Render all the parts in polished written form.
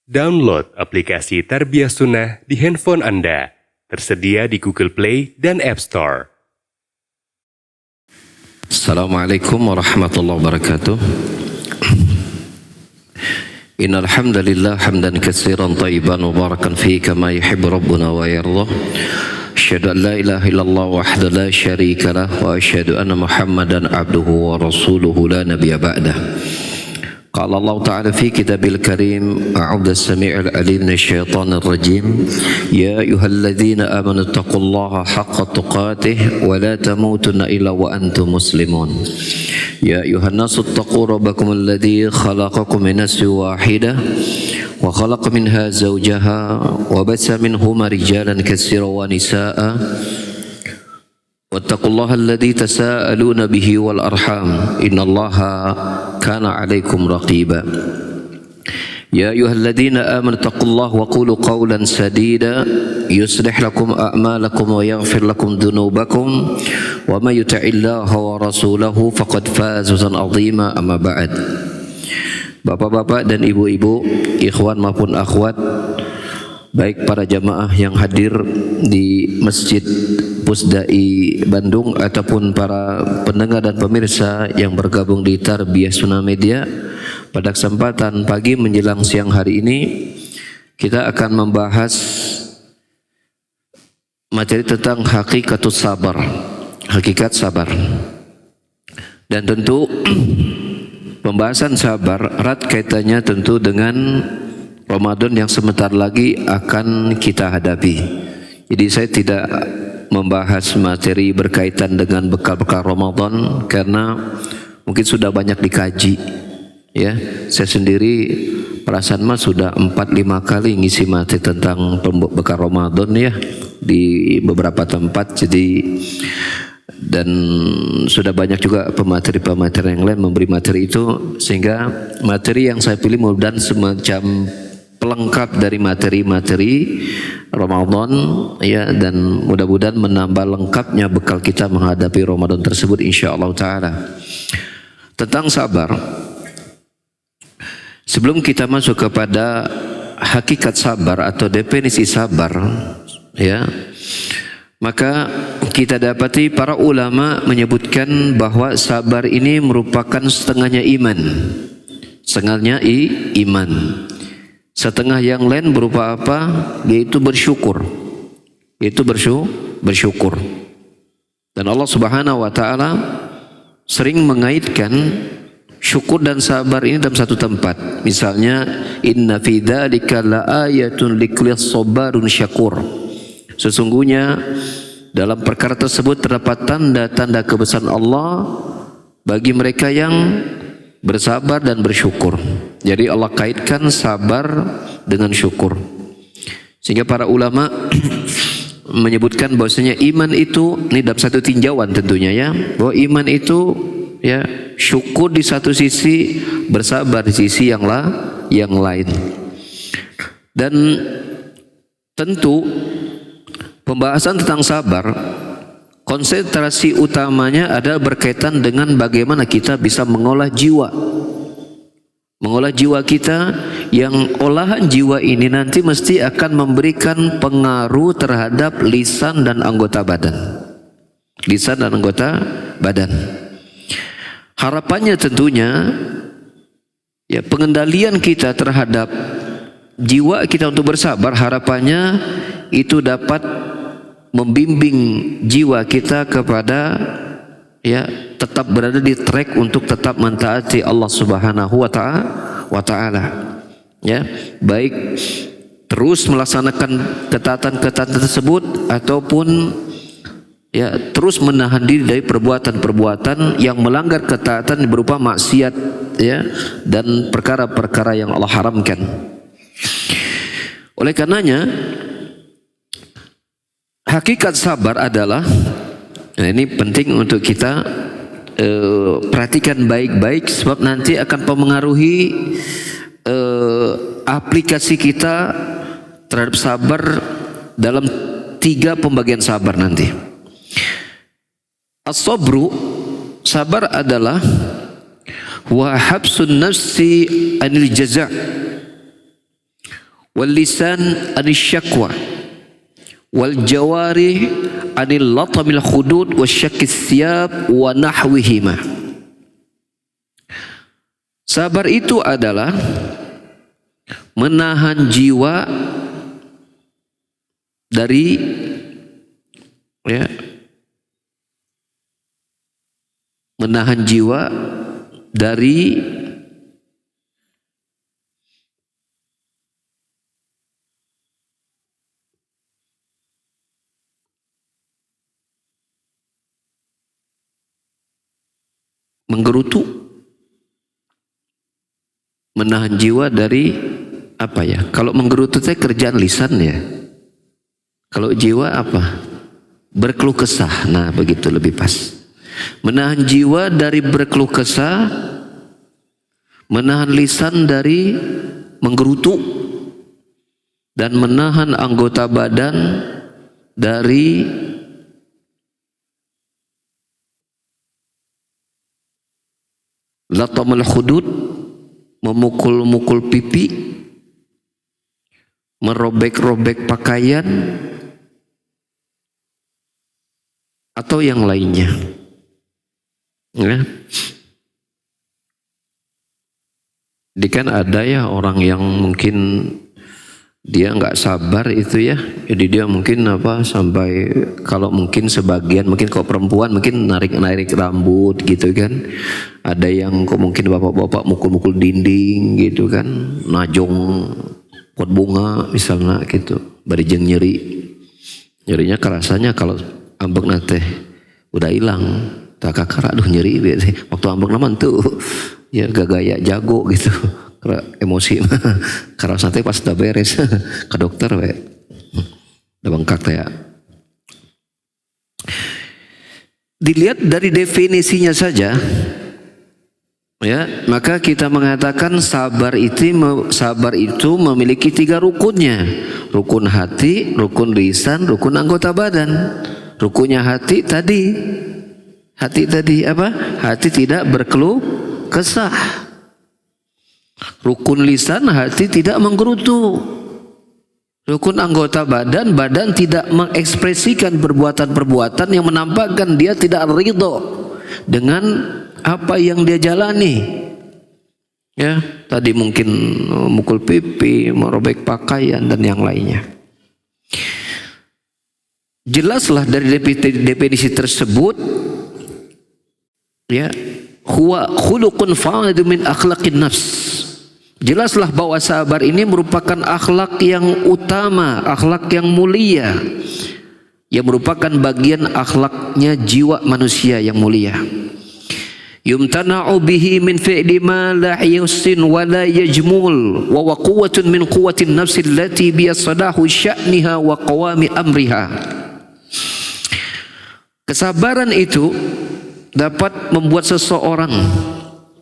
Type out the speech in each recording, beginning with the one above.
Download aplikasi Tarbiyah Sunnah di handphone Anda. Tersedia di Google Play dan App Store. Assalamualaikum warahmatullahi wabarakatuh. Innal hamdalillah hamdan katsiran thayyiban mubarakan fihi kama yuhibbu rabbuna wa yardah. Asyhadu an la ilaha illallah wahdahu la syarika lah wa asyhadu anna Muhammadan abduhu wa rasuluhu la nabiyya ba'dah. Qala Allah Ta'ala fi kitabil karim a'udzu samii'il 'aliim minasyaitonir rajiim ya ayyuhalladzina amanu taqullaha haqqa tuqatih wa la tamutunna illa wa antum muslimun ya ayyuhan nasu taqu rabbakum alladzi khalaqakum min nafsin wahidah wa khalaqa minha zawjaha wa bassa minhuma rijalan katsiran wa nisaa'a wattaqullaha alladzi tasaaluna bihi wal arham innallaha kana 'alaikum raqiba ya ayyuhalladzina amanu taqullaha wa qulu qawlan sadida yuslih lakum a'malakum wa yaghfir lakum dhunubakum wa may yuti'illaha wa rasulahu faqad faza fawzan 'azima amma ba'd. Bapak-bapak dan ibu-ibu, ikhwan maupun akhwat, baik para jamaah yang hadir di Masjid Pusdai Bandung ataupun para pendengar dan pemirsa yang bergabung di Tarbiyah Sunnah Media, pada kesempatan pagi menjelang siang hari ini kita akan membahas materi tentang hakikat sabar. Dan tentu pembahasan sabar erat kaitannya tentu dengan Ramadan yang sebentar lagi akan kita hadapi. Jadi saya tidak membahas materi berkaitan dengan bekal-bekal Ramadan karena mungkin sudah banyak dikaji. Ya, saya sendiri perasaan mah sudah 4-5 kali ngisi materi tentang bekal Ramadan ya di beberapa tempat. Jadi dan sudah banyak juga pemateri-pemateri yang lain memberi materi itu, sehingga materi yang saya pilih mudah-mudahan semacam pelengkap dari materi-materi Ramadan ya, dan mudah-mudahan menambah lengkapnya bekal kita menghadapi Ramadan tersebut insyaallah taala. Tentang sabar, sebelum kita masuk kepada hakikat sabar atau definisi sabar ya, maka kita dapati para ulama menyebutkan bahwa sabar ini merupakan setengahnya iman. Setengah yang lain berupa apa? Yaitu bersyukur. Bersyukur. Dan Allah Subhanahu wa taala sering mengaitkan syukur dan sabar ini dalam satu tempat. Misalnya, inna fi dzalika laayatun likulli sabarun syakur. Sesungguhnya dalam perkara tersebut terdapat tanda-tanda kebesaran Allah bagi mereka yang bersabar dan bersyukur. Jadi Allah kaitkan sabar dengan syukur, sehingga para ulama menyebutkan bahwasanya iman itu, ini dalam satu tinjauan tentunya ya, bahwa iman itu ya syukur di satu sisi, bersabar di sisi yang lain. Dan tentu pembahasan tentang sabar, konsentrasi utamanya adalah berkaitan dengan bagaimana kita bisa mengolah jiwa kita, yang olahan jiwa ini nanti mesti akan memberikan pengaruh terhadap lisan dan anggota badan. Harapannya tentunya ya, pengendalian kita terhadap jiwa kita untuk bersabar, harapannya itu dapat membimbing jiwa kita kepada ya tetap berada di track untuk tetap mentaati Allah Subhanahu wa taala. Ya, baik terus melaksanakan ketaatan-ketaatan tersebut ataupun ya terus menahan diri dari perbuatan-perbuatan yang melanggar ketaatan berupa maksiat ya, dan perkara-perkara yang Allah haramkan. Oleh karenanya hakikat sabar adalah, nah ini penting untuk kita perhatikan baik-baik, sebab nanti akan mempengaruhi aplikasi kita terhadap sabar dalam 3 pembagian sabar nanti. As-sabru, sabar adalah wa habsun nafsi anil jaza', wal lisan anis syakwa, wal jawarih anil latamil khudud wasyakis siyab wa nahwihima. Sabar itu adalah menahan jiwa dari menahan jiwa dari menggerutu, menahan jiwa dari apa ya? Kalau menggerutu itu kerjaan lisan ya. Kalau jiwa apa? Berkeluh kesah. Nah, begitu lebih pas. Menahan jiwa dari berkeluh kesah, menahan lisan dari menggerutu, dan menahan anggota badan dari latamul hudud, memukul-mukul pipi, merobek-robek pakaian, atau yang lainnya. Ya. Jadi kan ada ya orang yang mungkin dia nggak sabar itu ya, jadi dia mungkin sampai kalau mungkin sebagian mungkin kalau perempuan mungkin narik rambut gitu kan, ada yang kok mungkin bapak-bapak mukul-mukul dinding gitu kan, najong pot bunga misalnya gitu, barijeng nyerinya kerasanya kalau ambek nate udah hilang tak kakak aduh nyeri waktu ambek naman tuh ya gaya jago gitu. Emosi karena nanti pas udah beres ke dokter udah bengkak ya. Dilihat dari definisinya saja ya, maka kita mengatakan sabar itu memiliki 3 rukunnya. Rukun hati, rukun lisan, rukun anggota badan. Rukunnya hati tadi apa? Hati tidak berkeluh kesah. Rukun lisan, hati tidak menggerutu. Rukun anggota badan, badan tidak mengekspresikan perbuatan-perbuatan yang menampakkan dia tidak ridho dengan apa yang dia jalani. Ya, tadi mungkin mukul pipi, merobek pakaian dan yang lainnya. Jelaslah dari definisi tersebut ya, huwa khuluqun fa'idun min akhlaqin nafs. Jelaslah bahwa sabar ini merupakan akhlak yang utama, akhlak yang mulia, yang merupakan bagian akhlaknya jiwa manusia yang mulia. Yumtana'u bihi min fi'li ma la yusin wa la yajmul wa huwa quwwatun min quwwatin nafsi allati bi sadahu sya'niha wa qawami amriha. Kesabaran itu dapat membuat seseorang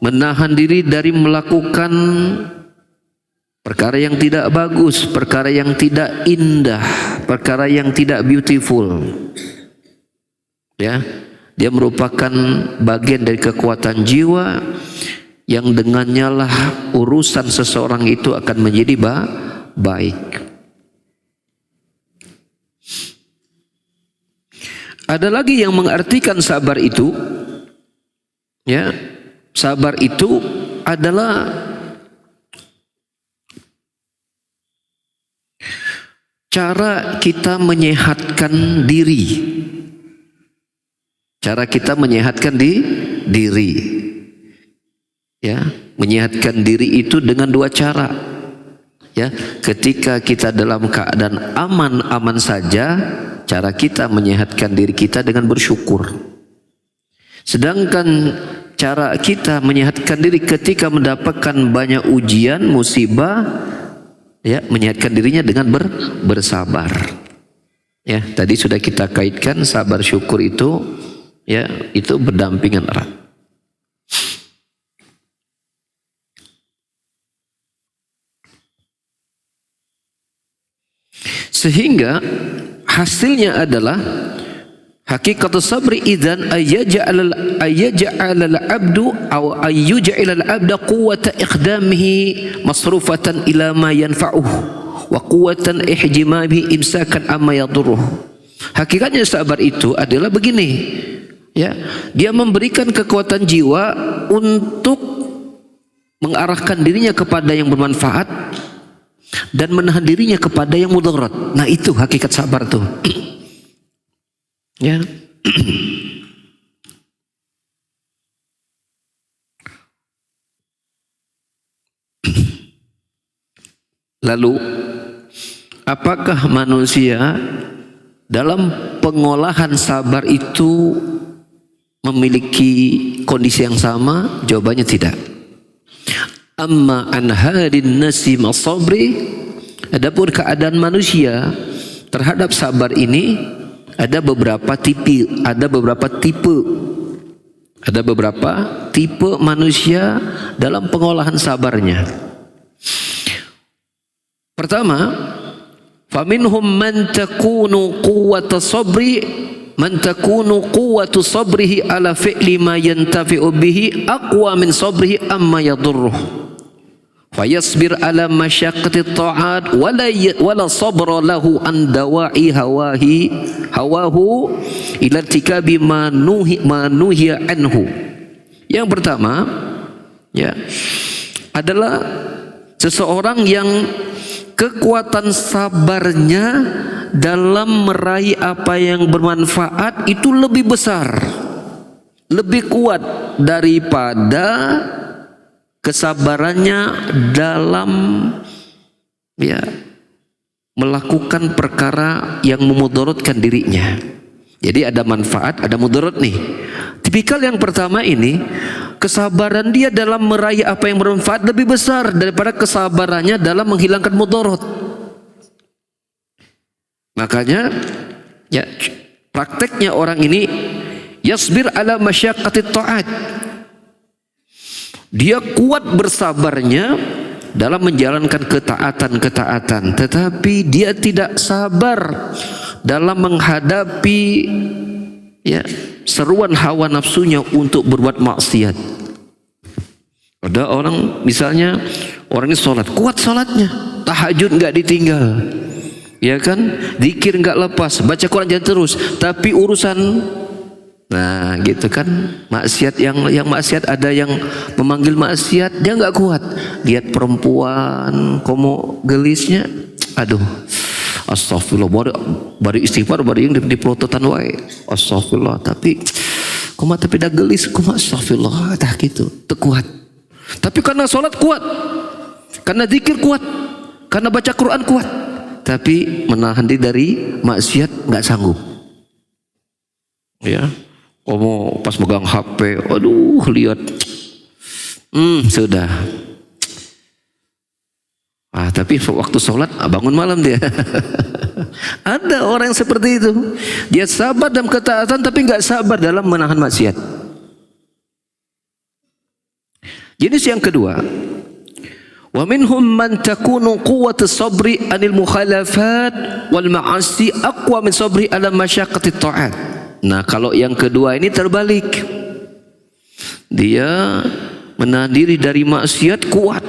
menahan diri dari melakukan perkara yang tidak bagus, perkara yang tidak indah, perkara yang tidak beautiful. Ya, dia merupakan bagian dari kekuatan jiwa yang dengannya lah urusan seseorang itu akan menjadi baik. Ada lagi yang mengartikan sabar itu, ya, sabar itu adalah cara kita menyehatkan diri. Cara kita menyehatkan diri. Ya, menyehatkan diri itu dengan 2 cara. Ya, ketika kita dalam keadaan aman-aman saja, cara kita menyehatkan diri kita dengan bersyukur. Sedangkan cara kita menyehatkan diri ketika mendapatkan banyak ujian, musibah, ya, menyehatkan dirinya dengan bersabar. Ya, tadi sudah kita kaitkan sabar syukur itu, ya, itu berdampingan erat. Sehingga hasilnya adalah hakikat sabri idzan ayyaj'al al-'abdu aw ayyuj'al al-'abda quwwata iqdamihi masrufatan ila ma yanfa'uhu wa quwwatan ihjimami imsakan amma yadurruh. Hakikatnya sabar itu adalah begini, ya, dia memberikan kekuatan jiwa untuk mengarahkan dirinya kepada yang bermanfaat dan menahan dirinya kepada yang mudarat. Nah, itu hakikat sabar tuh. Ya. Lalu, apakah manusia dalam pengolahan sabar itu memiliki kondisi yang sama? Jawabannya tidak. Amma an hadin nasi masabri, adapun keadaan manusia terhadap sabar ini ada beberapa tipe manusia dalam pengolahan sabarnya. Pertama, faminhum man takunu quwwatu sabrihi ala fi'li ma yantafi'u bihi aqwa min sabrihi amma yadurruh. Fayasbir ala masyaqqati ta'at wala sabra lahu an dawa'i hawahu ila irtikabi ma nuhiya anhu. Yang pertama, ya, adalah seseorang yang kekuatan sabarnya dalam meraih apa yang bermanfaat itu lebih besar, lebih kuat daripada kesabarannya dalam, ya, melakukan perkara yang memudaratkan dirinya. Jadi ada manfaat, ada mudarat nih. Tipikal yang pertama ini, kesabaran dia dalam meraih apa yang bermanfaat lebih besar daripada kesabarannya dalam menghilangkan mudarat. Makanya, ya, prakteknya orang ini yasbir ala masyaqqati ta'at. Dia kuat bersabarnya dalam menjalankan ketaatan-ketaatan, tetapi dia tidak sabar dalam menghadapi, ya, seruan hawa nafsunya untuk berbuat maksiat. Ada orang misalnya, orang ini sholat, kuat sholatnya, tahajud nggak ditinggal, ya kan, zikir nggak lepas, baca Quran jangan terus, tapi urusan, nah gitu kan, maksiat, yang maksiat, ada yang memanggil maksiat dia nggak kuat, lihat perempuan komo gelisnya, aduh, astagfirullah, baru istighfar, baru yang diprototan wae, astagfirullah, tapi dah gelis, astagfirullah, dah gitu, kuat. Tapi karena sholat kuat, karena zikir kuat, karena baca Quran kuat, tapi menahan diri dari maksiat nggak sanggup. Ya, pas megang HP, aduh, lihat, sudah. Tapi waktu sholat bangun malam dia. Ada orang yang seperti itu. Dia sabar dalam ketaatan tapi nggak sabar dalam menahan maksiat. Jenis yang kedua, wa minhum man takunu quwwatu sabri anil mukhalafat wal ma'asi aqwa min sabri ala masyaqqati ta'at. Nah, kalau yang kedua ini terbalik. Dia menahan diri dari maksiat kuat.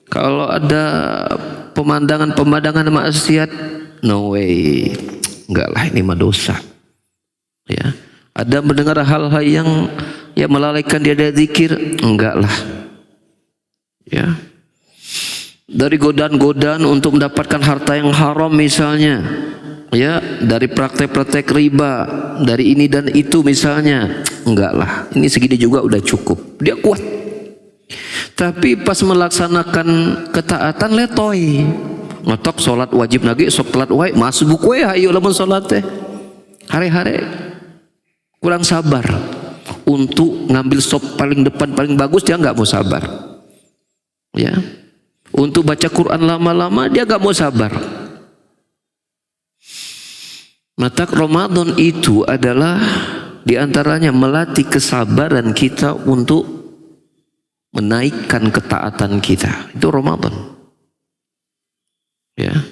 Kalau ada pemandangan maksiat, no way, enggak lah, ini mah dosa. Ya, ada mendengar hal-hal yang melalaikan dia dari zikir, enggak lah. Ya, dari godaan-godaan untuk mendapatkan harta yang haram misalnya, ya, dari praktek-praktek riba, dari ini dan itu misalnya, enggak lah, ini segini juga udah cukup. Dia kuat. Tapi pas melaksanakan ketaatan letoy, ngotok sholat wajib lagi, sok telat wae, masuk buku ya, ayo lamun sholat teh, hari-hari kurang sabar untuk ngambil sop paling depan paling bagus, dia nggak mau sabar. Ya, untuk baca Quran lama-lama dia nggak mau sabar. Mata Ramadan itu adalah diantaranya melatih kesabaran kita untuk menaikkan ketaatan kita. Itu Ramadan. Ya.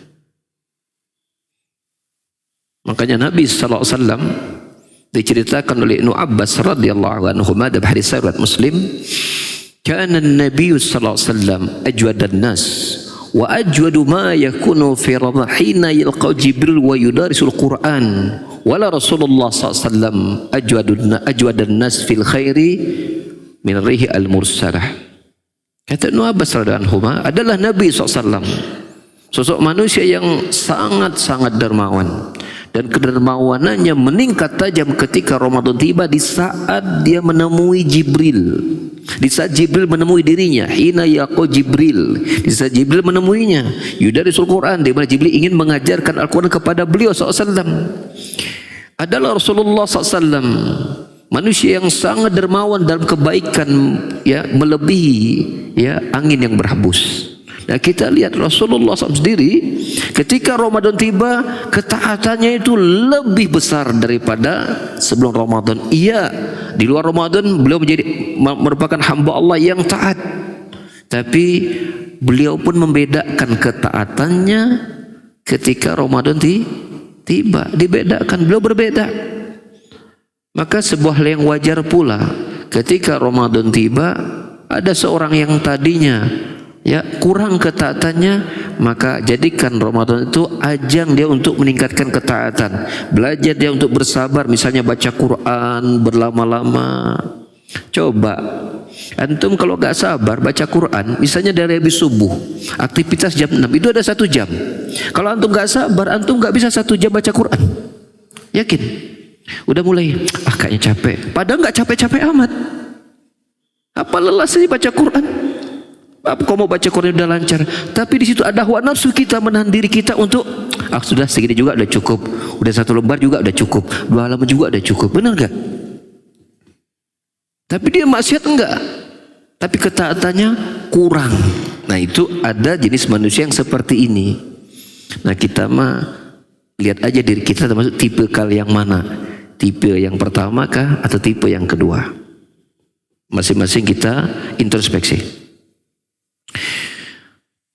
Makanya Nabi sallallahu alaihi wasallam diceritakan oleh Ibnu Abbas radhiyallahu anhu dalam hadis riwayat Muslim, kana an-nabiy sallallahu alaihi wasallam ajwadan nas wa ajwadu ma yakunu fi Ramadan hina yalqa Jibril wa yudarisul Quran wala Rasulullah SAW ajwadan nas fil khairi min rihi al-mursalah. Kata Ibnu Abbas radhiyallahu anhu adalah Nabi SAW, sosok manusia yang sangat-sangat dermawan, dan kedermawanannya meningkat tajam ketika Ramadan tiba, di saat dia menemui Jibril, di saat Jibril menemui dirinya, hina yaqo Jibril, di saat Jibril menemuinya, yudarisul Quran, di mana Jibril ingin mengajarkan Al-Quran kepada beliau SAW. Adalah Rasulullah SAW, manusia yang sangat dermawan dalam kebaikan, ya, melebihi, ya, angin yang berhembus. Nah, kita lihat Rasulullah SAW sendiri ketika Ramadan tiba, ketaatannya itu lebih besar daripada sebelum Ramadan. Iya, di luar Ramadan beliau merupakan hamba Allah yang taat, tapi beliau pun membedakan ketaatannya ketika Ramadan tiba, dibedakan, beliau berbeda. Maka sebuah hal yang wajar pula ketika Ramadan tiba, ada seorang yang tadinya, ya, kurang ketaatannya, maka jadikan Ramadan itu ajang dia untuk meningkatkan ketaatan. Belajar dia untuk bersabar, misalnya baca Quran berlama-lama. Coba antum kalau gak sabar baca Quran, misalnya dari habis subuh, aktivitas jam 6 itu ada 1 jam. Kalau antum gak sabar, antum gak bisa 1 jam baca Quran. Yakin? Udah mulai, kayaknya capek. Padahal gak capek-capek amat. Apa lelah sih baca Quran? Kau mau baca Quran udah lancar, tapi di situ ada hawa nafsu kita menahan diri kita untuk sudah segini juga udah cukup, udah 1 lembar juga udah cukup, 2 halaman juga udah cukup, benar gak? Tapi dia maksiat enggak, tapi ketaatannya kurang. Nah, itu ada jenis manusia yang seperti ini. Nah, kita mah lihat aja diri kita termasuk tipe yang mana, tipe yang pertama kah atau tipe yang kedua? Masing-masing kita introspeksi.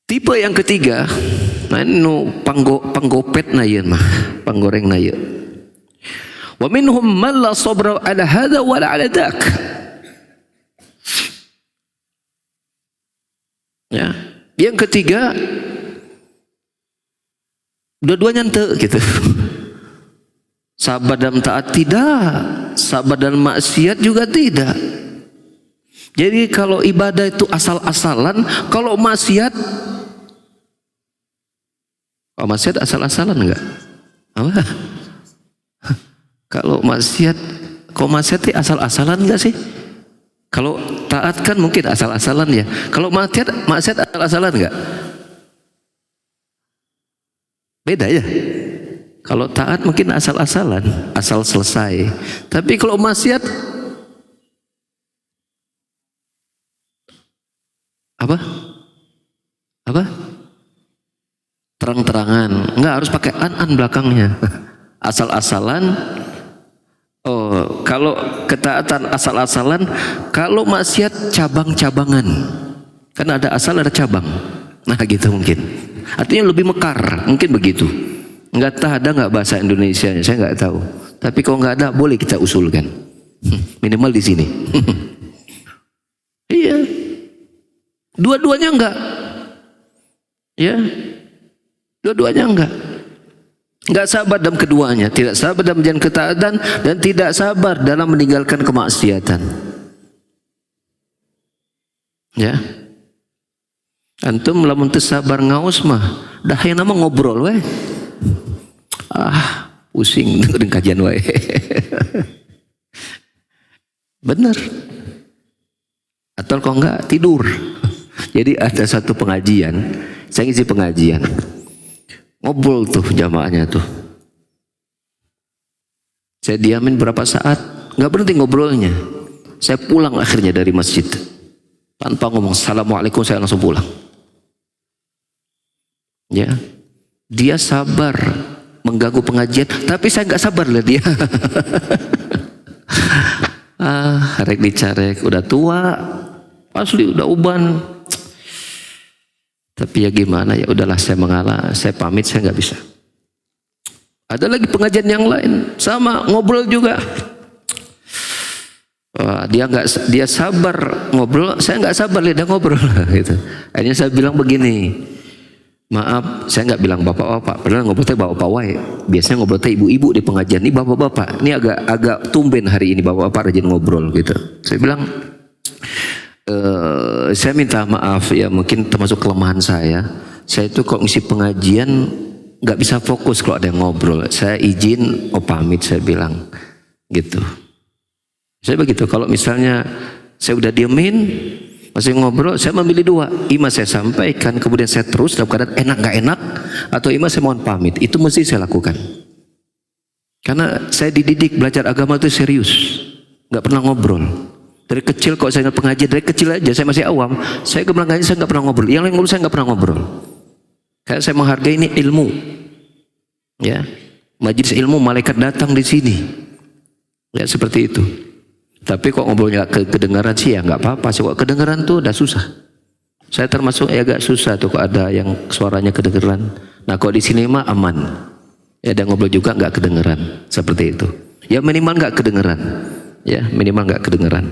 Tipe yang ketiga, nah ini panggopet na yeun mah, panggoreng na yeun. Wa minhum man la sabra ala hadza wa ala dak. Ya, yang ketiga dua-duanya ente gitu. Sabar dalam taat tidak, sabar dalam maksiat juga tidak. Jadi kalau ibadah itu asal-asalan, kalau maksiat asal-asalan enggak? Apa? Kalau maksiat itu asal-asalan enggak sih? Kalau taat kan mungkin asal-asalan ya. Kalau maksiat asal-asalan enggak? Beda ya. Kalau taat mungkin asal-asalan, asal selesai. Tapi kalau maksiat apa? Terang-terangan, enggak harus pakai an belakangnya. Asal-asalan. Oh, kalau ketaatan asal-asalan, kalau maksiat cabang-cabangan. Kan ada asal ada cabang. Nah, gitu mungkin. Artinya lebih mekar, mungkin begitu. Enggak tahu ada enggak bahasa Indonesia, saya enggak tahu. Tapi kalau enggak ada, boleh kita usulkan. Minimal di sini. Iya. Dua-duanya enggak. Ya. Dua-duanya enggak. Enggak sabar dalam keduanya, tidak sabar dalam menjalankan ketaatan dan tidak sabar dalam meninggalkan kemaksiatan. Ya. Antum lamun teu sabar ngaos mah, dah yang nama ngobrol we. Pusing dengerin kajian we. Bener. Atau kalau enggak tidur. Jadi ada satu pengajian, saya ngisi pengajian. Ngobrol tuh jamaahnya tuh. Saya diamin berapa saat, nggak berhenti ngobrolnya. Saya pulang akhirnya dari masjid. Tanpa ngomong assalamualaikum, saya langsung pulang. Ya, dia sabar mengganggu pengajian, tapi saya nggak sabar lihat dia. Harek dicarek, udah tua, asli udah uban. Tapi ya gimana, ya udahlah, saya mengalah, saya pamit, saya nggak bisa. Ada lagi pengajian yang lain, sama ngobrol juga. Dia sabar ngobrol, saya nggak sabar lihat dia ngobrol gitu. Akhirnya saya bilang begini, Maaf, saya nggak bilang bapak-bapak. Padahal ngobrol teh bapak-bapak wae. Biasanya ngobrol teh ibu-ibu di pengajian. Ini bapak-bapak. Ini agak tumben hari ini bapak-bapak rajin ngobrol gitu. Saya bilang, saya minta maaf ya, mungkin termasuk kelemahan saya. Saya itu kalau ngisi pengajian nggak bisa fokus kalau ada yang ngobrol. Saya izin, pamit, saya bilang gitu. Saya begitu. Kalau misalnya saya udah diemin, masih ngobrol, saya memilih dua. Ima saya sampaikan, kemudian saya terus dalam keadaan enak gak enak, atau ima saya mohon pamit. Itu mesti saya lakukan. Karena saya dididik belajar agama itu serius, nggak pernah ngobrol. Dari kecil kok saya ingat pengajian, dari kecil aja saya masih awam. Saya ke pengajian saya nggak pernah ngobrol. Yang lain ngobrol saya nggak pernah ngobrol. Karena saya menghargai ini ilmu. Ya, majelis ilmu, malaikat datang di sini. Ya seperti itu. Tapi kok ngobrolnya kedengaran sih ya nggak apa-apa sih. Kok kedengaran tuh udah susah. Saya termasuk agak susah tuh kok ada yang suaranya kedengaran. Nah kok di sini mah aman. Ya ada ngobrol juga nggak kedengaran seperti itu. Ya minimal nggak kedengaran. Ya minimal nggak kedengaran.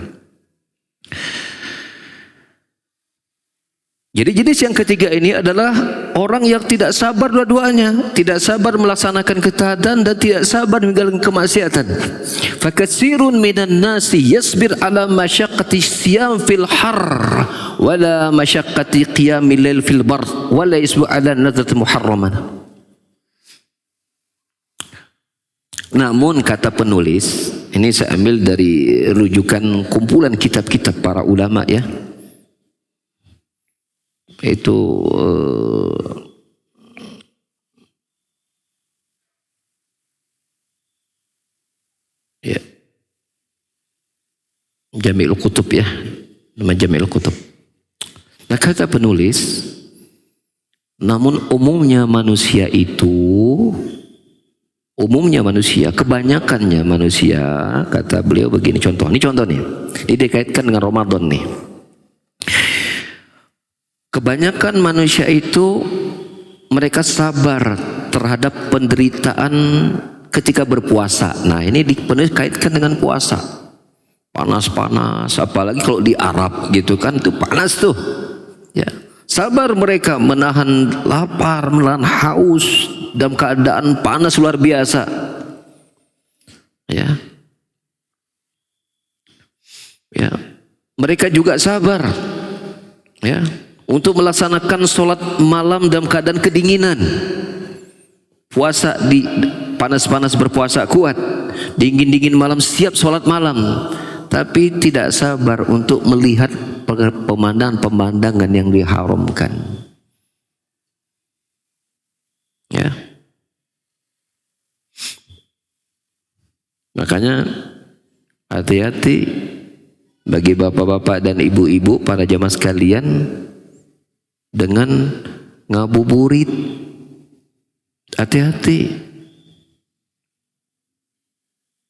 Jadi jenis yang ketiga ini adalah orang yang tidak sabar dua-duanya, tidak sabar melaksanakan ketaatan dan tidak sabar meninggalkan kemaksiatan. Fakatsirun minan nasi yasbir ala masyaqqati siyam fil har wala masyaqqati qiyamil lail fil bar wala yasbu ala nadrat muharraman. Namun kata penulis, ini saya ambil dari rujukan kumpulan kitab-kitab para ulama ya. Itu ya Jami'ul Kutub ya, nama Jami'ul Kutub. Nah kata penulis, namun umumnya manusia, kebanyakannya manusia, kata beliau begini, ini contoh nih, ini dikaitkan dengan Ramadan nih. Kebanyakan manusia itu mereka sabar terhadap penderitaan ketika berpuasa. Nah ini penulis kaitkan dengan puasa. Panas-panas, apalagi kalau di Arab gitu kan, itu panas tuh. Ya, sabar mereka menahan lapar, menahan haus dalam keadaan panas luar biasa. Ya, ya, mereka juga sabar. Ya. Untuk melaksanakan sholat malam dalam keadaan kedinginan. Puasa di panas-panas berpuasa kuat, dingin-dingin malam siap sholat malam, tapi tidak sabar untuk melihat pemandangan-pemandangan yang diharamkan. Ya. Makanya hati-hati bagi bapak-bapak dan ibu-ibu para jamaah sekalian dengan ngabuburit. Hati-hati.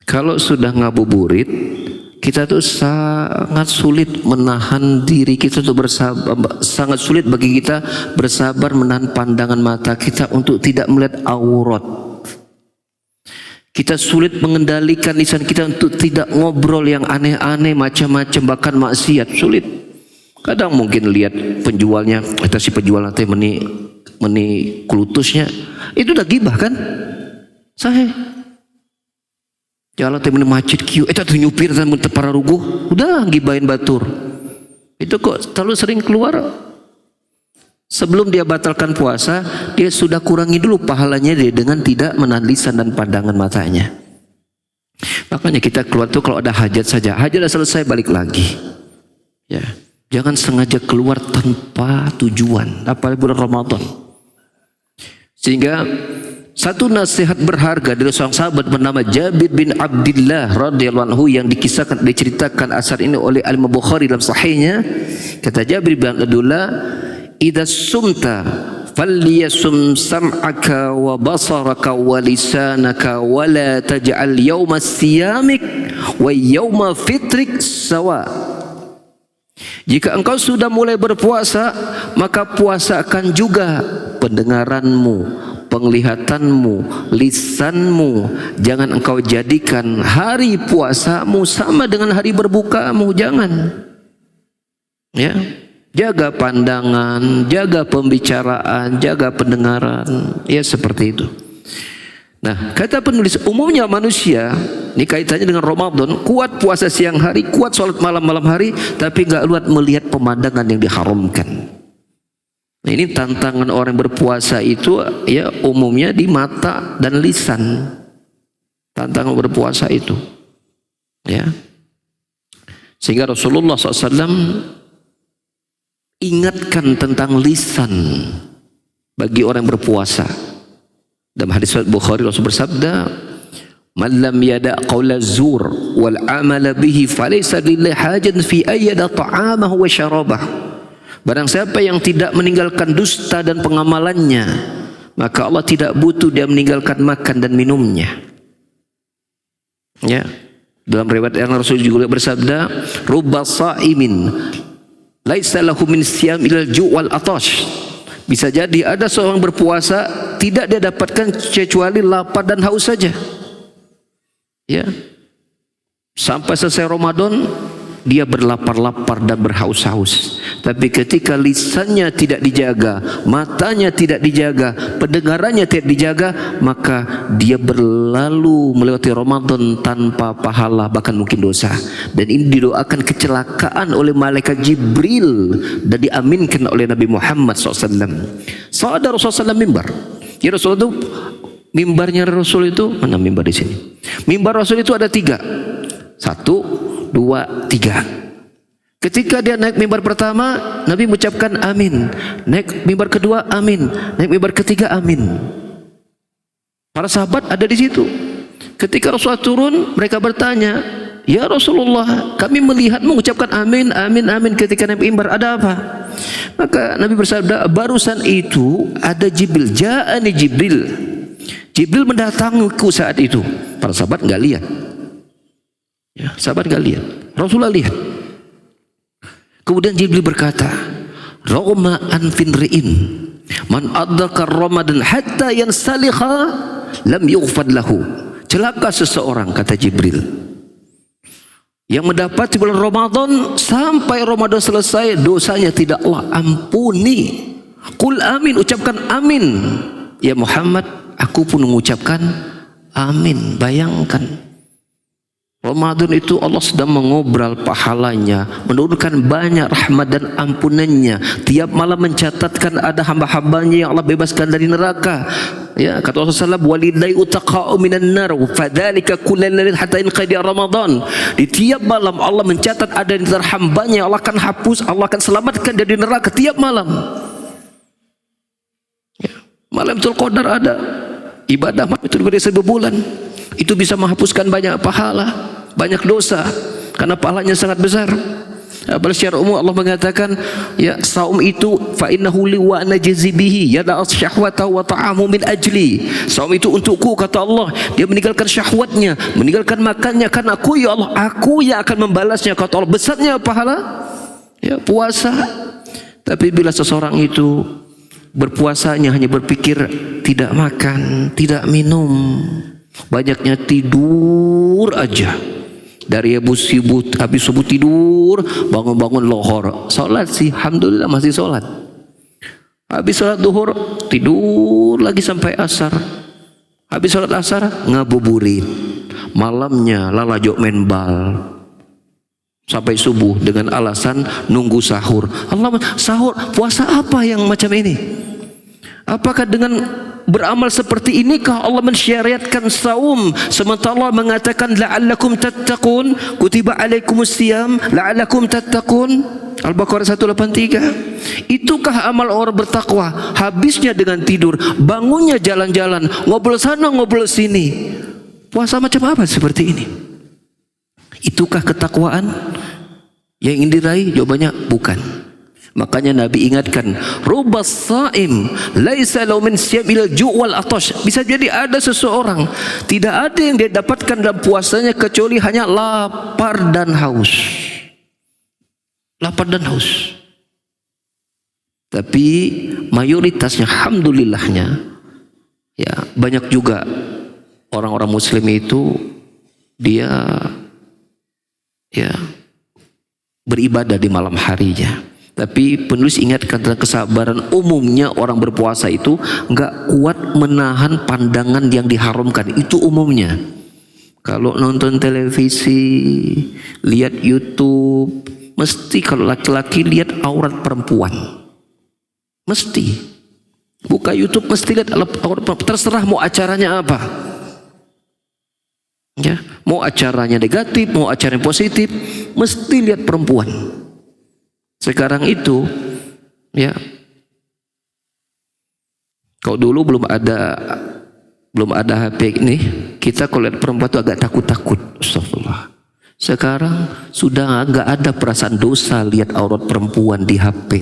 Kalau sudah ngabuburit, kita tuh sangat sulit menahan diri kita untuk bersabar, sangat sulit bagi kita bersabar menahan pandangan mata kita untuk tidak melihat aurat. Kita sulit mengendalikan lisan kita untuk tidak ngobrol yang aneh-aneh, macam-macam, bahkan maksiat, sulit. Kadang mungkin lihat penjualnya, atau si penjual nanti meni klutusnya, itu udah gibah kan? Sahih. Jalan teh meni macet kieu, eta tuh nyupir dan para ruguh, udah gibahin batur. Itu kok terlalu sering keluar. Sebelum dia batalkan puasa, dia sudah kurangi dulu pahalanya dia dengan tidak menahan lisan dan pandangan matanya. Makanya kita keluar tuh kalau ada hajat saja, hajat udah selesai balik lagi. Ya. Jangan sengaja keluar tanpa tujuan, apalagi bulan Ramadan. Sehingga satu nasihat berharga dari seorang sahabat bernama Jabir bin Abdullah radhiyallahu anhu yang diceritakan asar ini oleh Al-Imam Bukhari dalam sahihnya. Kata Jabir bin Abdullah, "Idza sumta falyasum sam'aka wa basaraka wa lisanaka wa la taj'al yawma siyamik wa yawma fitrik sawa." Jika engkau sudah mulai berpuasa, maka puasakan juga pendengaranmu, penglihatanmu, lisanmu. Jangan engkau jadikan hari puasamu sama dengan hari berbukamu, jangan. Ya. Jaga pandangan, jaga pembicaraan, jaga pendengaran, ya seperti itu. Nah, kata penulis, umumnya manusia, ini kaitannya dengan Ramadan, kuat puasa siang hari, kuat sholat malam hari, tapi nggak kuat melihat pemandangan yang diharamkan. Nah, ini tantangan orang berpuasa itu, ya umumnya di mata dan lisan. Tantangan berpuasa itu, ya. Sehingga Rasulullah SAW ingatkan tentang lisan bagi orang yang berpuasa. Dalam hadis Bukhari Rasul bersabda, "Man lam yada' qawla zur wal 'amala bihi falaysa lillahi hajatun fi ayyada ta'amahu wa syarabahu." Barang siapa yang tidak meninggalkan dusta dan pengamalannya, maka Allah tidak butuh dia meninggalkan makan dan minumnya. Ya. Dalam riwayat yang Rasul juga bersabda, "Rubba sha'imin laisa lahu min siyam ilal ju' wal atash." Bisa jadi ada seorang berpuasa tidak dia dapatkan kecuali lapar dan haus saja. Ya. Sampai selesai Ramadan dia berlapar-lapar dan berhaus-haus. Tapi ketika lisannya tidak dijaga, matanya tidak dijaga, pendengarannya tidak dijaga, maka dia berlalu melewati Ramadan tanpa pahala, bahkan mungkin dosa. Dan ini didoakan kecelakaan oleh malaikat Jibril dan diaminkan oleh Nabi Muhammad SAW. Saudara Rasulullah SAW mimbar. Ya Rasulullah itu, mimbarnya Rasul itu, mana mimbar di sini? Mimbar Rasul itu ada 3. 1, 2, 3. Ketika dia naik mimbar pertama, Nabi mengucapkan amin. Naik mimbar kedua, amin. Naik mimbar ketiga, amin. Para sahabat ada di situ. Ketika Rasulullah turun, mereka bertanya, "Ya Rasulullah, kami melihat mengucapkan amin, amin, amin ketika naik mimbar. Ada apa?" Maka Nabi bersabda, "Barusan itu ada Jibril. Ja'ani Jibril. Jibril mendatangiku saat itu." Para sahabat nggak lihat. Ya, sahabat nggak lihat. Rasulullah lihat. Kemudian Jibril berkata, "Roma anfin ri'in man adraka Ramadan hatta yansalikha lam yughfad lahu." Celaka seseorang, kata Jibril, yang mendapati bulan Ramadan sampai Ramadan selesai dosanya tidak Allah ampuni. Qul amin, ucapkan amin. Ya Muhammad, aku pun mengucapkan amin. Bayangkan, Ramadan itu Allah sedang mengobral pahalanya, menurunkan banyak rahmat dan ampunannya. Tiap malam mencatatkan ada hamba-hambanya yang Allah bebaskan dari neraka. Ya, kata Rasulullah SAW, "Walidai utaqa'u minan nar, fadzalika kullal lailin hatta inqadi Ramadan." Di tiap malam Allah mencatat ada di antara hambanya Allah akan hapus, Allah akan selamatkan dari neraka tiap malam. Ya, malam Lailatul Qadar ada ibadah itu diberi 1000 bulan. Itu bisa menghapuskan banyak pahala, banyak dosa, karena pahalanya sangat besar. Pada secara umum Allah mengatakan, ya saum itu fa innahu li wa najzi bihi yada syahwata wa ta'amu min ajli. Saum itu untukku, kata Allah. Dia meninggalkan syahwatnya, meninggalkan makannya karena aku, ya Allah, aku yang akan membalasnya, kata Allah. Besarnya pahala ya puasa. Tapi bila seseorang itu berpuasanya hanya berpikir tidak makan, tidak minum, banyaknya tidur aja, dari habis subuh tidur, bangun-bangun lohor, sholat sih alhamdulillah masih sholat, habis sholat duhur tidur lagi sampai asar, habis sholat asar ngabuburit, malamnya lalajok main bal sampai subuh dengan alasan nunggu sahur. Allah, sahur puasa apa yang macam ini? Apakah dengan beramal seperti inikah Allah mensyariatkan saum, sementara Allah mengatakan la'allakum tattaqun, kutiba alaikumus siyam la'allakum tattaqun, Al-Baqarah 183. Itukah amal orang bertakwa? Habisnya dengan tidur, bangunnya jalan-jalan, ngobrol sana ngobrol sini. Puasa macam apa seperti ini? Itukah ketakwaan yang ingin diraih? Jawabannya bukan. Makanya Nabi ingatkan, rubas saim laisa lahu min siyam ila ju' wal atash. Bisa jadi ada seseorang tidak ada yang dia dapatkan dalam puasanya kecuali hanya lapar dan haus. Lapar dan haus. Tapi mayoritasnya alhamdulillahnya ya banyak juga orang-orang muslim itu dia ya beribadah di malam harinya. Tapi penulis ingatkan tentang kesabaran. Umumnya orang berpuasa itu enggak kuat menahan pandangan yang diharamkan. Itu umumnya. Kalau nonton televisi, lihat YouTube, mesti kalau laki-laki lihat aurat perempuan. Mesti. Buka YouTube mesti lihat aurat perempuan. Terserah mau acaranya apa. Ya, mau acaranya negatif, mau acaranya positif, mesti lihat perempuan. Sekarang itu, ya, kalau dulu belum ada HP ini, kita kalau lihat perempuan itu agak takut-takut. Astagfirullah. Sekarang sudah nggak ada perasaan dosa lihat aurat perempuan di HP,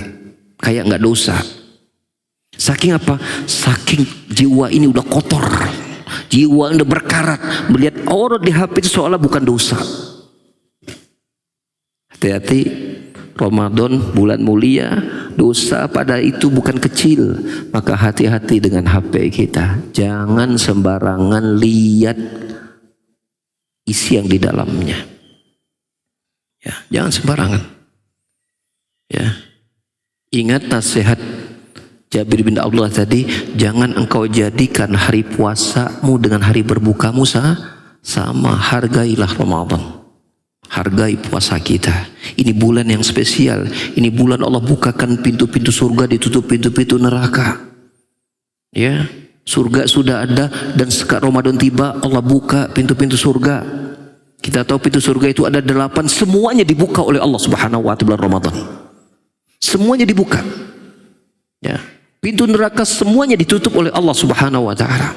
kayak nggak dosa. Saking apa? Saking jiwa ini udah kotor, jiwa udah berkarat. Melihat aurat di HP itu seolah bukan dosa. Hati-hati. Ramadan bulan mulia, dosa pada itu bukan kecil. Maka hati-hati dengan HP kita. Jangan sembarangan lihat isi yang di dalamnya. Ya, jangan sembarangan. Ya. Ingat nasihat Jabir bin Abdullah tadi, jangan engkau jadikan hari puasamu dengan hari berbukamu sama. Hargailah Ramadan. Hargai puasa kita. Ini bulan yang spesial. Ini bulan Allah bukakan pintu-pintu surga, ditutup pintu-pintu neraka. Ya, surga sudah ada dan sekarang Ramadan tiba, Allah buka pintu-pintu surga. Kita tahu pintu surga itu ada 8, semuanya dibuka oleh Allah Subhanahu wa taala bulan Ramadan. Semuanya dibuka. Ya, pintu neraka semuanya ditutup oleh Allah Subhanahu wa taala.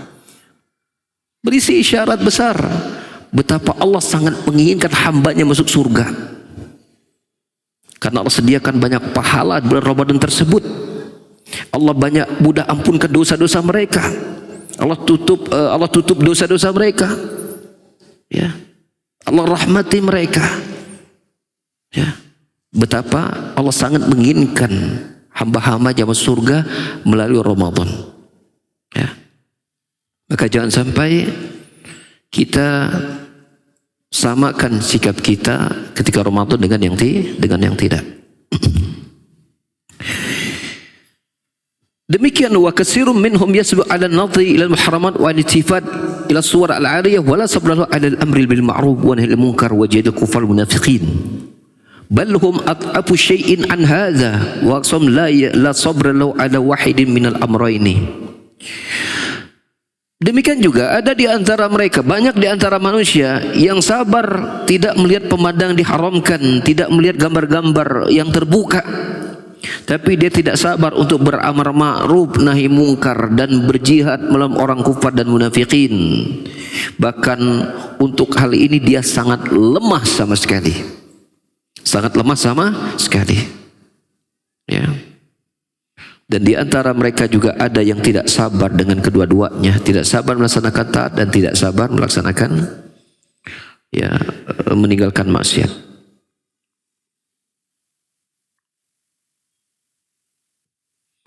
Berisi isyarat besar. Betapa Allah sangat menginginkan hambanya masuk surga. Karena Allah sediakan banyak pahala di bulan Ramadan tersebut. Allah banyak mudah ampunkan dosa-dosa mereka. Allah tutup dosa-dosa mereka. Ya. Allah rahmati mereka. Ya. Betapa Allah sangat menginginkan hamba-hamba masuk surga melalui Ramadan. Ya. Maka jangan sampai kita samakan sikap kita ketika Ramadan dengan yang tidak. Demikian wa katsirun minhum yasbu 'ala an-nadhi ila al-muharramat wa al-ittifat ila as-suwar al-'ariyah wa la sabra 'ala al-amri bil ma'ruf wa nahy anil munkar wa jahil kufar munafiqin. Bal hum at'afu shay'in an hadha wa aqsam la sabra lahu 'ala wahidin min al-amrayni. Demikian juga ada di antara mereka, banyak di antara manusia yang sabar tidak melihat pemandangan diharamkan, tidak melihat gambar-gambar yang terbuka. Tapi dia tidak sabar untuk beramar ma'ruf nahi mungkar dan berjihad melawan orang kufar dan munafikin. Bahkan untuk hal ini dia sangat lemah sama sekali. Sangat lemah sama sekali. Ya. Dan di antara mereka juga ada yang tidak sabar dengan kedua-duanya, tidak sabar melaksanakan taat dan tidak sabar melaksanakan meninggalkan maksiat.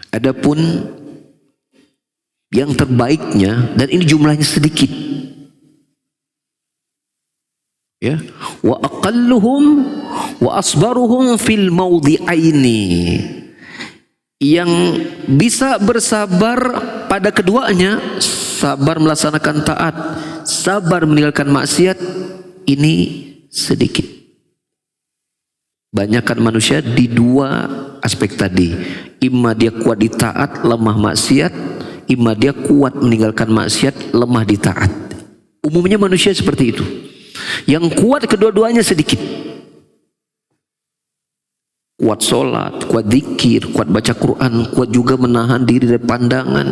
Adapun yang terbaiknya, dan ini jumlahnya sedikit, ya, wa aqalluhum wa asbaruhum fil mawdi'aini, yang bisa bersabar pada keduanya, sabar melaksanakan taat, sabar meninggalkan maksiat, ini sedikit. Banyakkan manusia di dua aspek tadi, imma dia kuat di taat, lemah maksiat, imma dia kuat meninggalkan maksiat, lemah di taat. Umumnya manusia seperti itu. Yang kuat kedua-duanya sedikit. Kuat sholat, kuat zikir, kuat baca Quran, kuat juga menahan diri dari pandangan,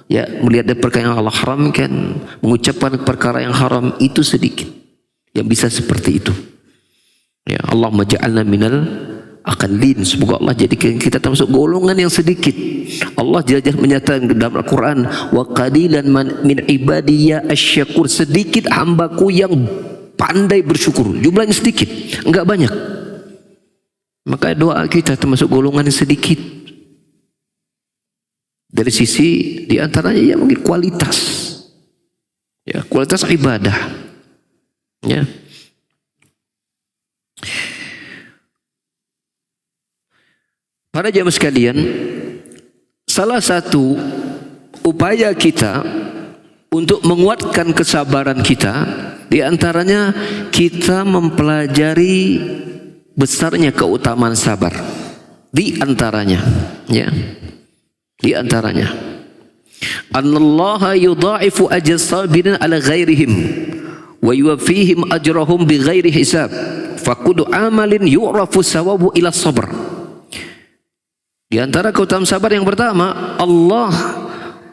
ya, melihat dari perkara yang Allah haramkan, mengucapkan perkara yang haram, itu sedikit yang bisa seperti itu. Ya, Allah maja'alna minal aqallin. Semoga Allah jadikan kita termasuk golongan yang sedikit. Allah jelas menyatakan dalam Al-Quran, wa qalilan min ibadiyya asyakur, sedikit hambaku yang pandai bersyukur. Jumlahnya sedikit, enggak banyak. Maka doa kita termasuk golongan yang sedikit. Dari sisi diantaranya ya mungkin kualitas, ya, kualitas ibadah, ya. Para jamaah sekalian, salah satu upaya kita untuk menguatkan kesabaran kita, di antaranya kita mempelajari besarnya keutamaan sabar. Di antaranya, ya, di antaranya, Anallaha yudha'ifu ajras sabirin ala ghairihim wa yuwaffihim ajrahum bighairi hisab. Fakudu amalin yu'rafu sawabu ila sabr. Di antara keutamaan sabar yang pertama, Allah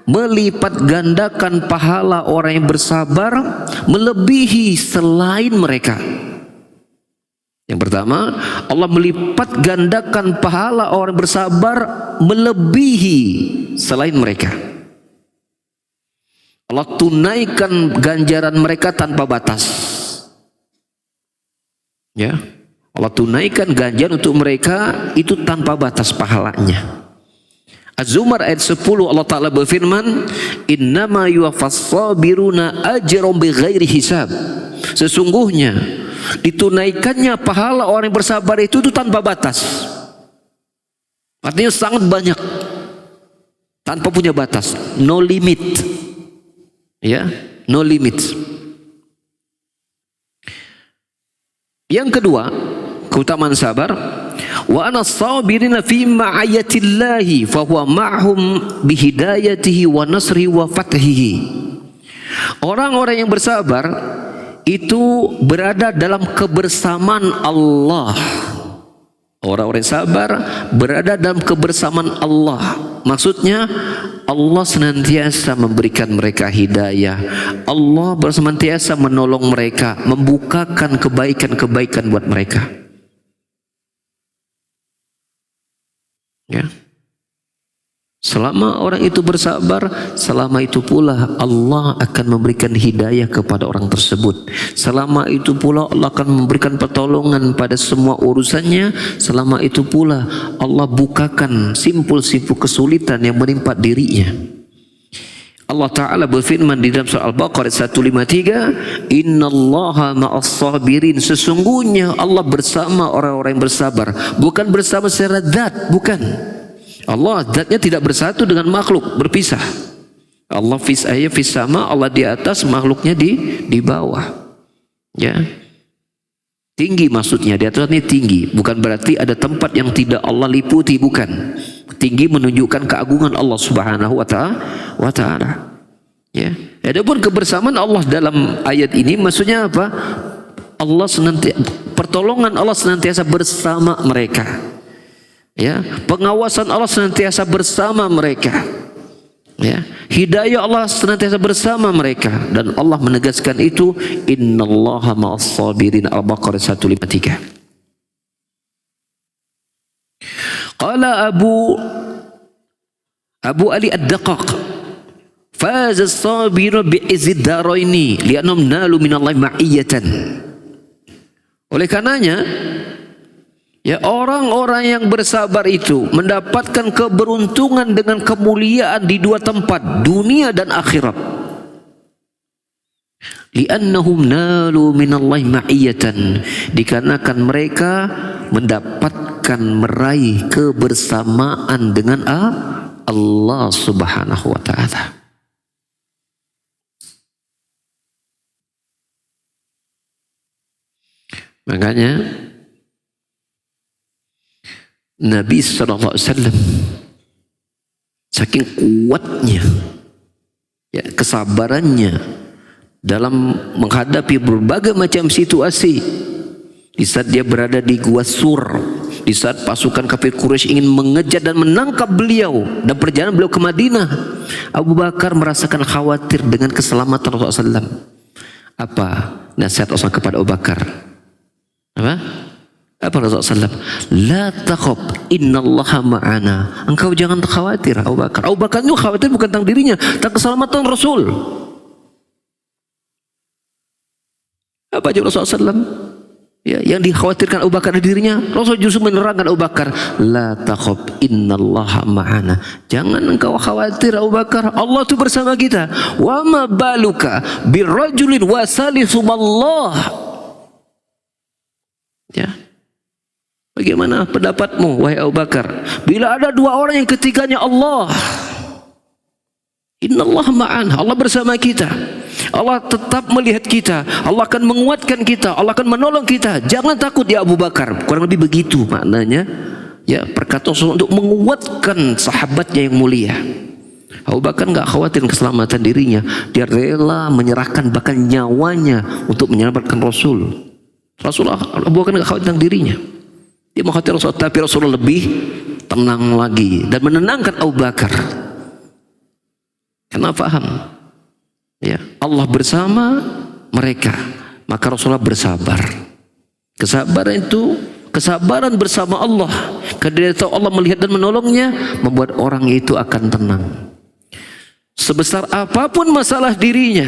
melipat gandakan pahala orang yang bersabar melebihi selain mereka. Yang pertama, Allah melipat gandakan pahala orang bersabar melebihi selain mereka. Allah tunaikan ganjaran mereka tanpa batas. Ya, Allah tunaikan ganjaran untuk mereka itu tanpa batas pahalanya. Az-Zumar ayat 10 Allah Ta'ala berfirman, innama yuwaffas sabiruna ajrum bighairi hisab. Sesungguhnya ditunaikannya pahala orang yang bersabar itu tanpa batas. Artinya sangat banyak, tanpa punya batas, no limit. Ya, no limit. Yang kedua, keutamaan sabar, wa ana sabirina fi ma'ayatillahi fa huwa ma'hum bihidayatihi wa nasrihi wa fathihi. Orang-orang yang bersabar itu berada dalam kebersamaan Allah. Orang-orang yang sabar berada dalam kebersamaan Allah. Maksudnya Allah senantiasa memberikan mereka hidayah. Allah senantiasa menolong mereka, membukakan kebaikan-kebaikan buat mereka. Ya. Selama orang itu bersabar, selama itu pula Allah akan memberikan hidayah kepada orang tersebut. Selama itu pula Allah akan memberikan pertolongan pada semua urusannya. Selama itu pula Allah bukakan simpul-simpul kesulitan yang menimpa dirinya. Allah Ta'ala berfirman di dalam surah Al-Baqarah 153, innallaha ma'as sabirin. Sesungguhnya Allah bersama orang-orang yang bersabar. Bukan bersama secara zat, bukan. Allah zatnya tidak bersatu dengan makhluk, berpisah. Allah fis sama, Allah di atas, makhluknya di bawah. Ya. Tinggi maksudnya, di atas ini tinggi, bukan berarti ada tempat yang tidak Allah liputi, bukan. Tinggi menunjukkan keagungan Allah Subhanahu wa taala. Ya. Adapun kebersamaan Allah dalam ayat ini maksudnya apa? Allah pertolongan Allah senantiasa bersama mereka. Ya, pengawasan Allah senantiasa bersama mereka. Ya, hidayah Allah senantiasa bersama mereka, dan Allah menegaskan itu, innallaha ma'as sabirin. Al-Baqarah 153. Qala Abu Ali Ad-Daqaq, faza as-sabirun bi'izzid daraini li'annahum nalu minallahi ma'iyatan. Oleh karenanya, ya, orang-orang yang bersabar itu mendapatkan keberuntungan dengan kemuliaan di dua tempat, dunia dan akhirat. Li'annahum nalu minallahi ma'iyatan, dikarenakan mereka mendapatkan meraih kebersamaan dengan Allah Subhanahu wa taala. Makanya Nabi SAW saking kuatnya, ya, kesabarannya dalam menghadapi berbagai macam situasi. Di saat dia berada di Gua Sur, di saat pasukan kafir Quraisy ingin mengejar dan menangkap beliau, dan perjalanan beliau ke Madinah, Abu Bakar merasakan khawatir dengan keselamatan Rasulullah SAW. Apa nasihat Rasulullah kepada Abu Bakar? Apa Rasulullah SAW? La takhaf, innallaha ma'ana. Engkau jangan khawatir, Abu Bakar. Abu Bakar itu khawatir bukan tentang dirinya, tentang keselamatan Rasul. Apa jawab Rasulullah SAW? Ya, yang dikhawatirkan Abu Bakar dirinya, Rasul justru menerangkan Abu Bakar, la takhaf, innallaha ma'ana. Jangan engkau khawatir Abu Bakar, Allah itu bersama kita. Wa ma baluka birrajulin wa salisu mallah. Ya. Bagaimana pendapatmu wahai Abu Bakar? Bila ada dua orang yang ketiganya Allah, innallaha ma'ana, Allah bersama kita, Allah tetap melihat kita, Allah akan menguatkan kita, Allah akan menolong kita. Jangan takut ya Abu Bakar. Kurang lebih begitu maknanya, ya, perkataan Rasulullah untuk menguatkan sahabatnya yang mulia. Abu Bakar nggak khawatir keselamatan dirinya, dia rela menyerahkan bahkan nyawanya untuk menyelamatkan Rasul. Abu Bakar nggak khawatir tentang dirinya, dia mengkhawatir Rasul, tapi Rasulullah lebih tenang lagi dan menenangkan Abu Bakar karena paham, ya, Allah bersama mereka, maka Rasulullah bersabar. Kesabaran itu kesabaran bersama Allah, karena dia tahu Allah melihat dan menolongnya, membuat orang itu akan tenang sebesar apapun masalah dirinya.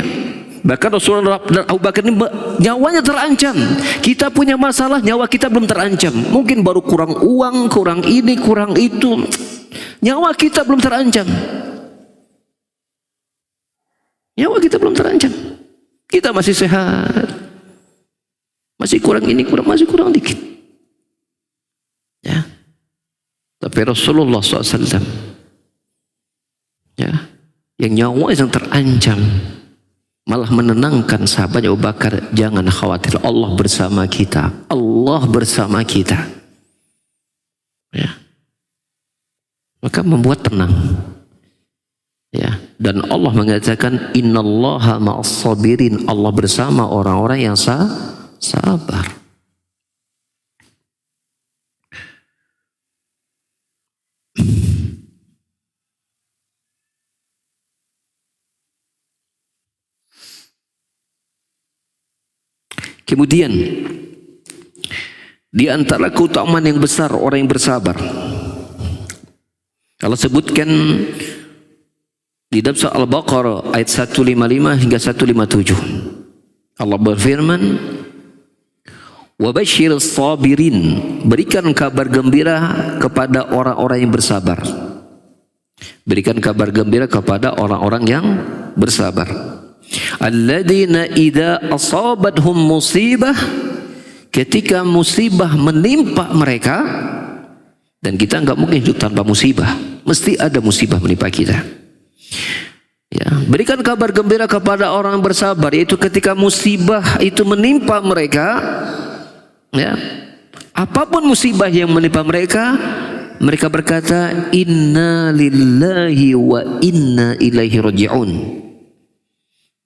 Bahkan Rasulullah dan Abu Bakar ini nyawanya terancam. Kita punya masalah, nyawa kita belum terancam, mungkin baru kurang uang, kurang ini, kurang itu, nyawa kita belum terancam. Nyawa kita belum terancam, kita masih sehat, masih kurang ini, masih kurang dikit, ya. Tapi Rasulullah SAW, ya, yang nyawa yang terancam, malah menenangkan sahabat Abu Bakar, jangan khawatir, Allah bersama kita, Allah bersama kita, ya. Maka membuat tenang, ya. Dan Allah mengatakan innallaha ma'as sabirin, Allah bersama orang-orang yang sabar. Kemudian di antara keutamaan yang besar orang yang bersabar, Allah sebutkan di dalam surah Al-Baqarah ayat 155 hingga 157. Allah berfirman, "Wa basyirus sabirin," berikan kabar gembira kepada orang-orang yang bersabar. Berikan kabar gembira kepada orang-orang yang bersabar. Alladzina idza asabathum musibah, ketika musibah menimpa mereka, dan kita enggak mungkin hidup tanpa musibah, mesti ada musibah menimpa kita. Ya, berikan kabar gembira kepada orang yang bersabar, yaitu ketika musibah itu menimpa mereka, ya, apapun musibah yang menimpa mereka, mereka berkata inna lillahi wa inna ilaihi raji'un.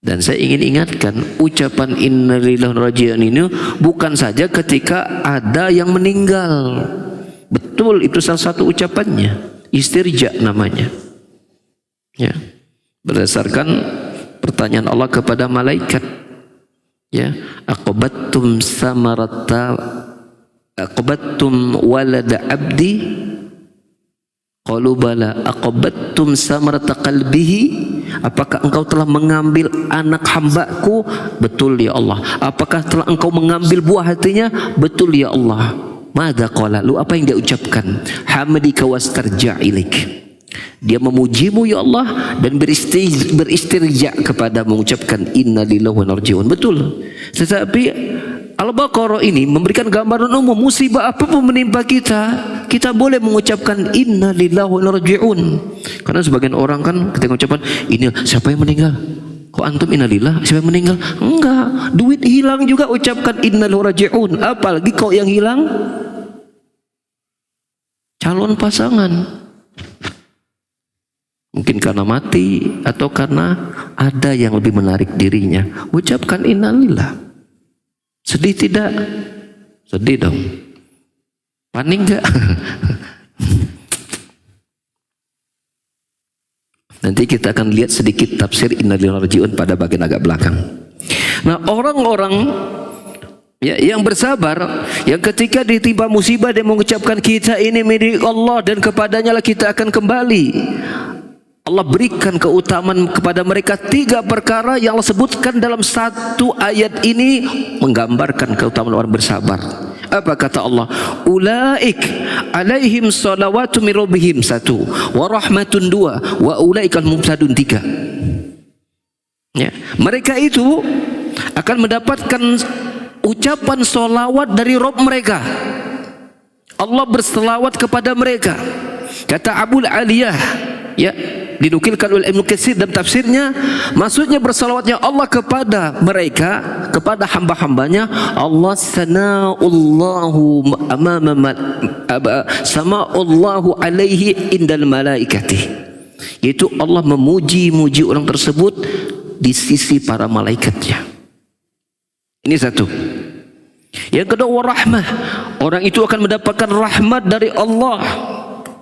Dan saya ingin ingatkan, ucapan inna lillahi wa inna ilaihi raji'un ini bukan saja ketika ada yang meninggal. Betul, itu salah satu ucapannya, istirja namanya, ya. Berdasarkan pertanyaan Allah kepada malaikat, ya, aqbattum walada abdi, qalu bala, aqbattum samarata qalbihi, apakah engkau telah mengambil anak hambaku? Betul ya Allah. Apakah telah engkau mengambil buah hatinya? Betul ya Allah. Madza qala, lu apa yang dia ucapkan? Hamadika wastarja ilaik, dia memujimu ya Allah dan beristirja kepada mengucapkan inna lillahi wa inna ilaihi raji'un. Betul. Tetapi Al-Baqarah ini memberikan gambaran umum, musibah apapun menimpa kita, kita boleh mengucapkan inna lillahi wa inna ilaihi raji'un. Karena sebagian orang kan ketika mengucapkan ini, siapa yang meninggal? Kok antum inna lillahi, siapa yang meninggal? Enggak, duit hilang juga ucapkan inna lillahi wa inna ilaihi raji'un. Apalagi kau yang hilang calon pasangan. Mungkin karena mati atau karena ada yang lebih menarik dirinya, ucapkan innalillah. Sedih tidak? Sedih dong. Panik enggak? Nanti kita akan lihat sedikit tafsir innalillahi wa inna ilaihi raji'un pada bagian agak belakang. Nah, orang-orang, ya, yang bersabar, yang ketika ditimpa musibah dia mengucapkan kita ini milik Allah dan kepadanya lah kita akan kembali. Allah berikan keutamaan kepada mereka 3 perkara yang Allah sebutkan dalam satu ayat ini, menggambarkan keutamaan orang bersabar. Apa kata Allah? Ulaik alaihim salawatu min rabbihim 1, wa rahmatun 2, wa ulaikal muhtadun 3. Ya, mereka itu akan mendapatkan ucapan solawat dari Rabb mereka. Allah berselawat kepada mereka. Kata Abul Aliyah, ya, dinukilkan oleh Ibnu Katsir dalam tafsirnya, maksudnya bersalawatnya Allah kepada mereka, kepada hamba-hambanya, Allah sana'ullahu sama'ullahu alaihi indal malaikati, yaitu Allah memuji-muji orang tersebut di sisi para malaikatnya. Ini satu. Yang kedua, warahmah, orang itu akan mendapatkan rahmat dari Allah.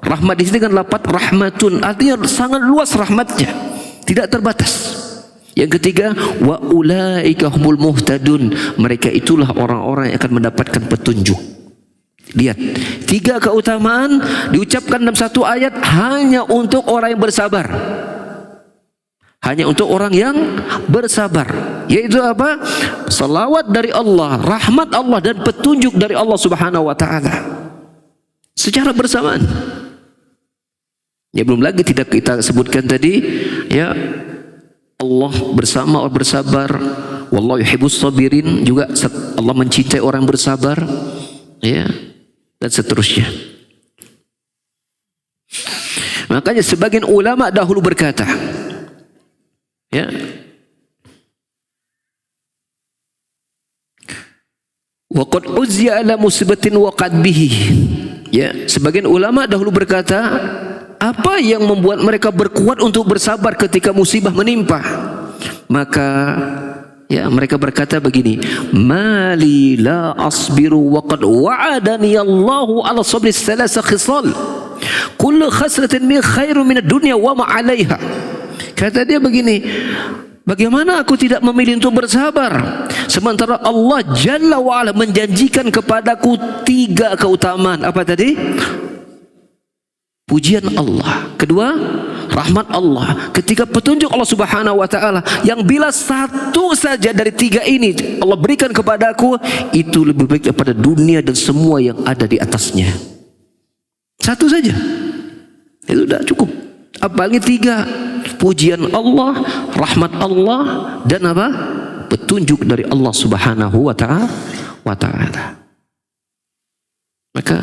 Rahmat di sini kan lafaz rahmatun, artinya sangat luas rahmatnya, tidak terbatas. Yang ketiga, wa ulaika humul muhtadun, mereka itulah orang-orang yang akan mendapatkan petunjuk. Lihat, 3 keutamaan diucapkan dalam satu ayat hanya untuk orang yang bersabar. Hanya untuk orang yang bersabar, yaitu apa? Salawat dari Allah, rahmat Allah dan petunjuk dari Allah Subhanahu wa taala secara bersamaan. Ya, belum lagi tidak kita sebutkan tadi, ya, Allah bersama orang bersabar, wallahu yuhibbus sabirin, juga Allah mencintai orang bersabar, ya, dan seterusnya. Makanya sebagian ulama dahulu berkata, ya, wa qad uzziya ala musibatin waqad bihi, ya, sebagian ulama dahulu berkata, apa yang membuat mereka berkuat untuk bersabar ketika musibah menimpa? Maka, ya, mereka berkata begini, mali la asbiru wa qad wa'adani Allahu ala sabri thalatha khisal kullu khasratin min khairu min ad-dunya wa ma 'alaiha. Kata dia begini, bagaimana aku tidak memilih untuk bersabar sementara Allah Jalla wa Ala menjanjikan kepadaku 3 keutamaan. Apa tadi? Pujian Allah, kedua rahmat Allah, ketiga petunjuk Allah Subhanahu wa taala, yang bila satu saja dari 3 ini Allah berikan kepadaku, itu lebih baik daripada dunia dan semua yang ada di atasnya. Satu saja itu sudah cukup. Apalagi 3, pujian Allah, rahmat Allah, dan apa? Petunjuk dari Allah Subhanahu wa taala. Maka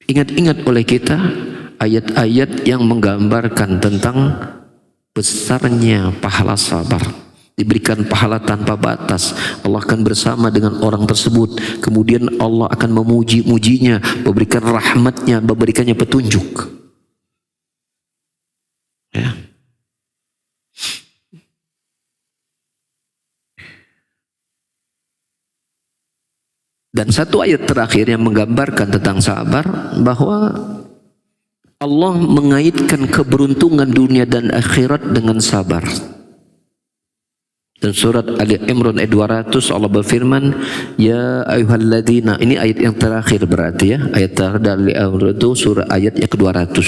ingat-ingat oleh kita ayat-ayat yang menggambarkan tentang besarnya pahala sabar. Diberikan pahala tanpa batas. Allah akan bersama dengan orang tersebut. Kemudian Allah akan memuji-mujinya, memberikan rahmatnya, memberikannya petunjuk. Ya. Dan satu ayat terakhir yang menggambarkan tentang sabar, bahwa Allah mengaitkan keberuntungan dunia dan akhirat dengan sabar. Dan surat Ali Imran ayat 200 Allah berfirman, ya ayyuhalladzina, ini ayat yang terakhir berarti, ya, ayat terakhir dari Ali Imran itu surah ayat yang ke-200.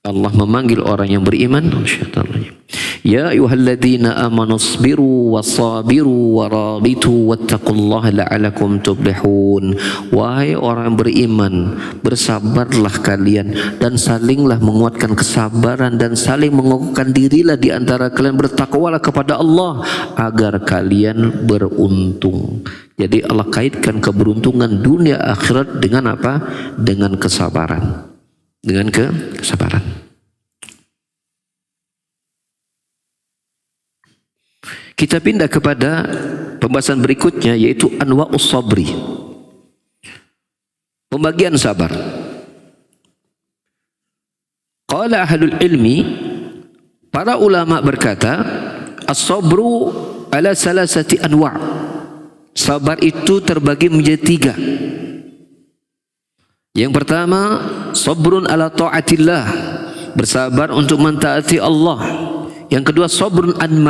Allah memanggil orang yang beriman, ya ayyuhalladzina amanu sabiru wasabiru warabitu wattaqullaha la'alakum tuflihun. Wahai orang beriman, bersabarlah kalian dan salinglah menguatkan kesabaran dan saling mengukuhkan dirilah di antara kalian, bertakwalah kepada Allah agar kalian beruntung. Jadi Allah kaitkan keberuntungan dunia akhirat dengan apa? Dengan kesabaran. Dengan kesabaran. Kita pindah kepada pembahasan berikutnya, yaitu anwa'us sabri, pembagian sabar. Qala ahlul ilmi, para ulama berkata, as-sabru ala salasati anwa'. Sabar itu terbagi menjadi 3. Yang pertama, sabrun ala ta'atillah, bersabar untuk mentaati Allah. Yang kedua, sabrun an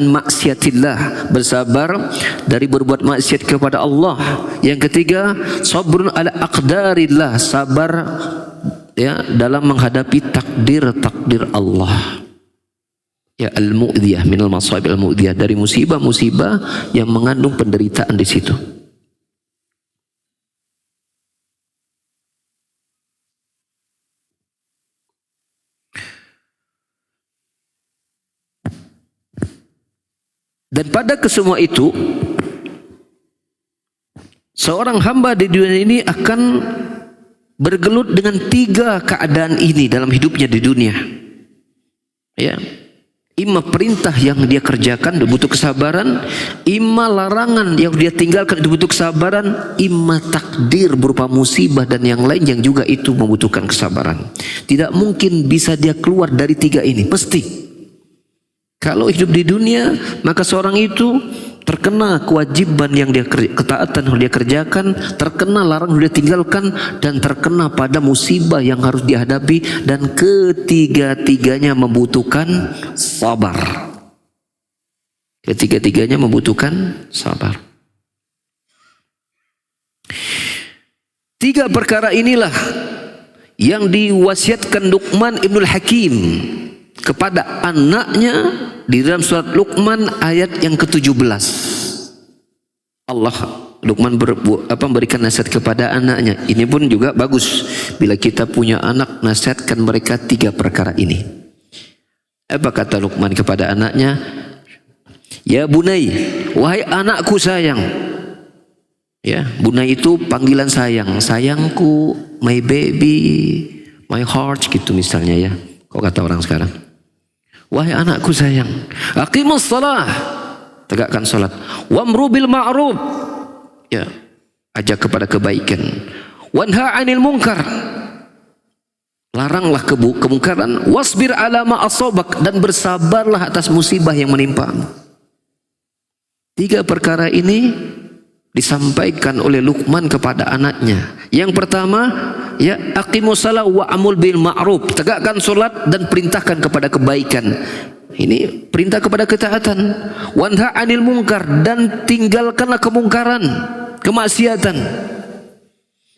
maksiatillah, bersabar dari berbuat maksiat kepada Allah. Yang ketiga, sabrun ala aqdarillah, sabar, ya, dalam menghadapi takdir Allah. Ya, al-mu'diyah minal masaib al-mu'diyah, dari musibah-musibah yang mengandung penderitaan di situ. Dan pada kesemua itu, Seorang hamba di dunia ini akan bergelut dengan 3 keadaan ini dalam hidupnya di dunia. Ya. Imma perintah yang dia kerjakan butuh kesabaran, imma larangan yang dia tinggalkan itu butuh kesabaran, imma takdir berupa musibah dan yang lain yang juga itu membutuhkan kesabaran. Tidak mungkin bisa dia keluar dari 3 ini, pasti. Kalau hidup di dunia, maka seorang itu terkena kewajiban yang dia ketaatan yang dia kerjakan, terkena larangan yang dia tinggalkan, dan terkena pada musibah yang harus dihadapi, dan ketiga-tiganya membutuhkan sabar. Ketiga-tiganya membutuhkan sabar. 3 perkara inilah yang diwasiatkan Luqman Ibnul Hakim kepada anaknya di dalam surat Luqman ayat yang ke-17. Allah Luqman memberikan nasihat kepada anaknya. Ini pun juga bagus bila kita punya anak, nasihatkan mereka 3 perkara ini. Apa kata Luqman kepada anaknya? Ya bunai, wahai anakku sayang. Ya, bunai itu panggilan sayang, sayangku, my baby, my heart gitu misalnya ya. Kok kata orang sekarang? Wahai anakku sayang, aqimus shalah, tegakkan salat. Wamru bil ma'ruf, ya, ajak kepada kebaikan. Wanha 'anil munkar, laranglah kemungkaran. Wasbir 'ala ma asabak, dan bersabarlah atas musibah yang menimpamu. 3 perkara ini disampaikan oleh Luqman kepada anaknya. Yang pertama, ya, aqimus shalah wa amul bil ma'ruf, tegakkan salat dan perintahkan kepada kebaikan. Ini perintah kepada ketaatan. Wanha 'anil munkar, dan tinggalkanlah kemungkaran, kemaksiatan.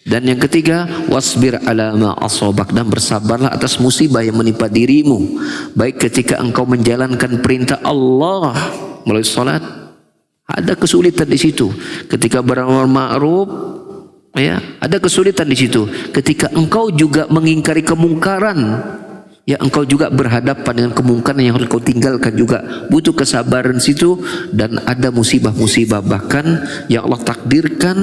Dan yang ketiga, wasbir 'ala ma asabak, dan bersabarlah atas musibah yang menimpa dirimu, baik ketika engkau menjalankan perintah Allah melalui salat, ada kesulitan di situ. Ketika beramar ma'ruf, ya, ada kesulitan di situ. Ketika engkau juga mengingkari kemungkaran, ya, engkau juga berhadapan dengan kemungkaran yang harus kau tinggalkan, juga butuh kesabaran situ. Dan ada musibah-musibah bahkan yang Allah takdirkan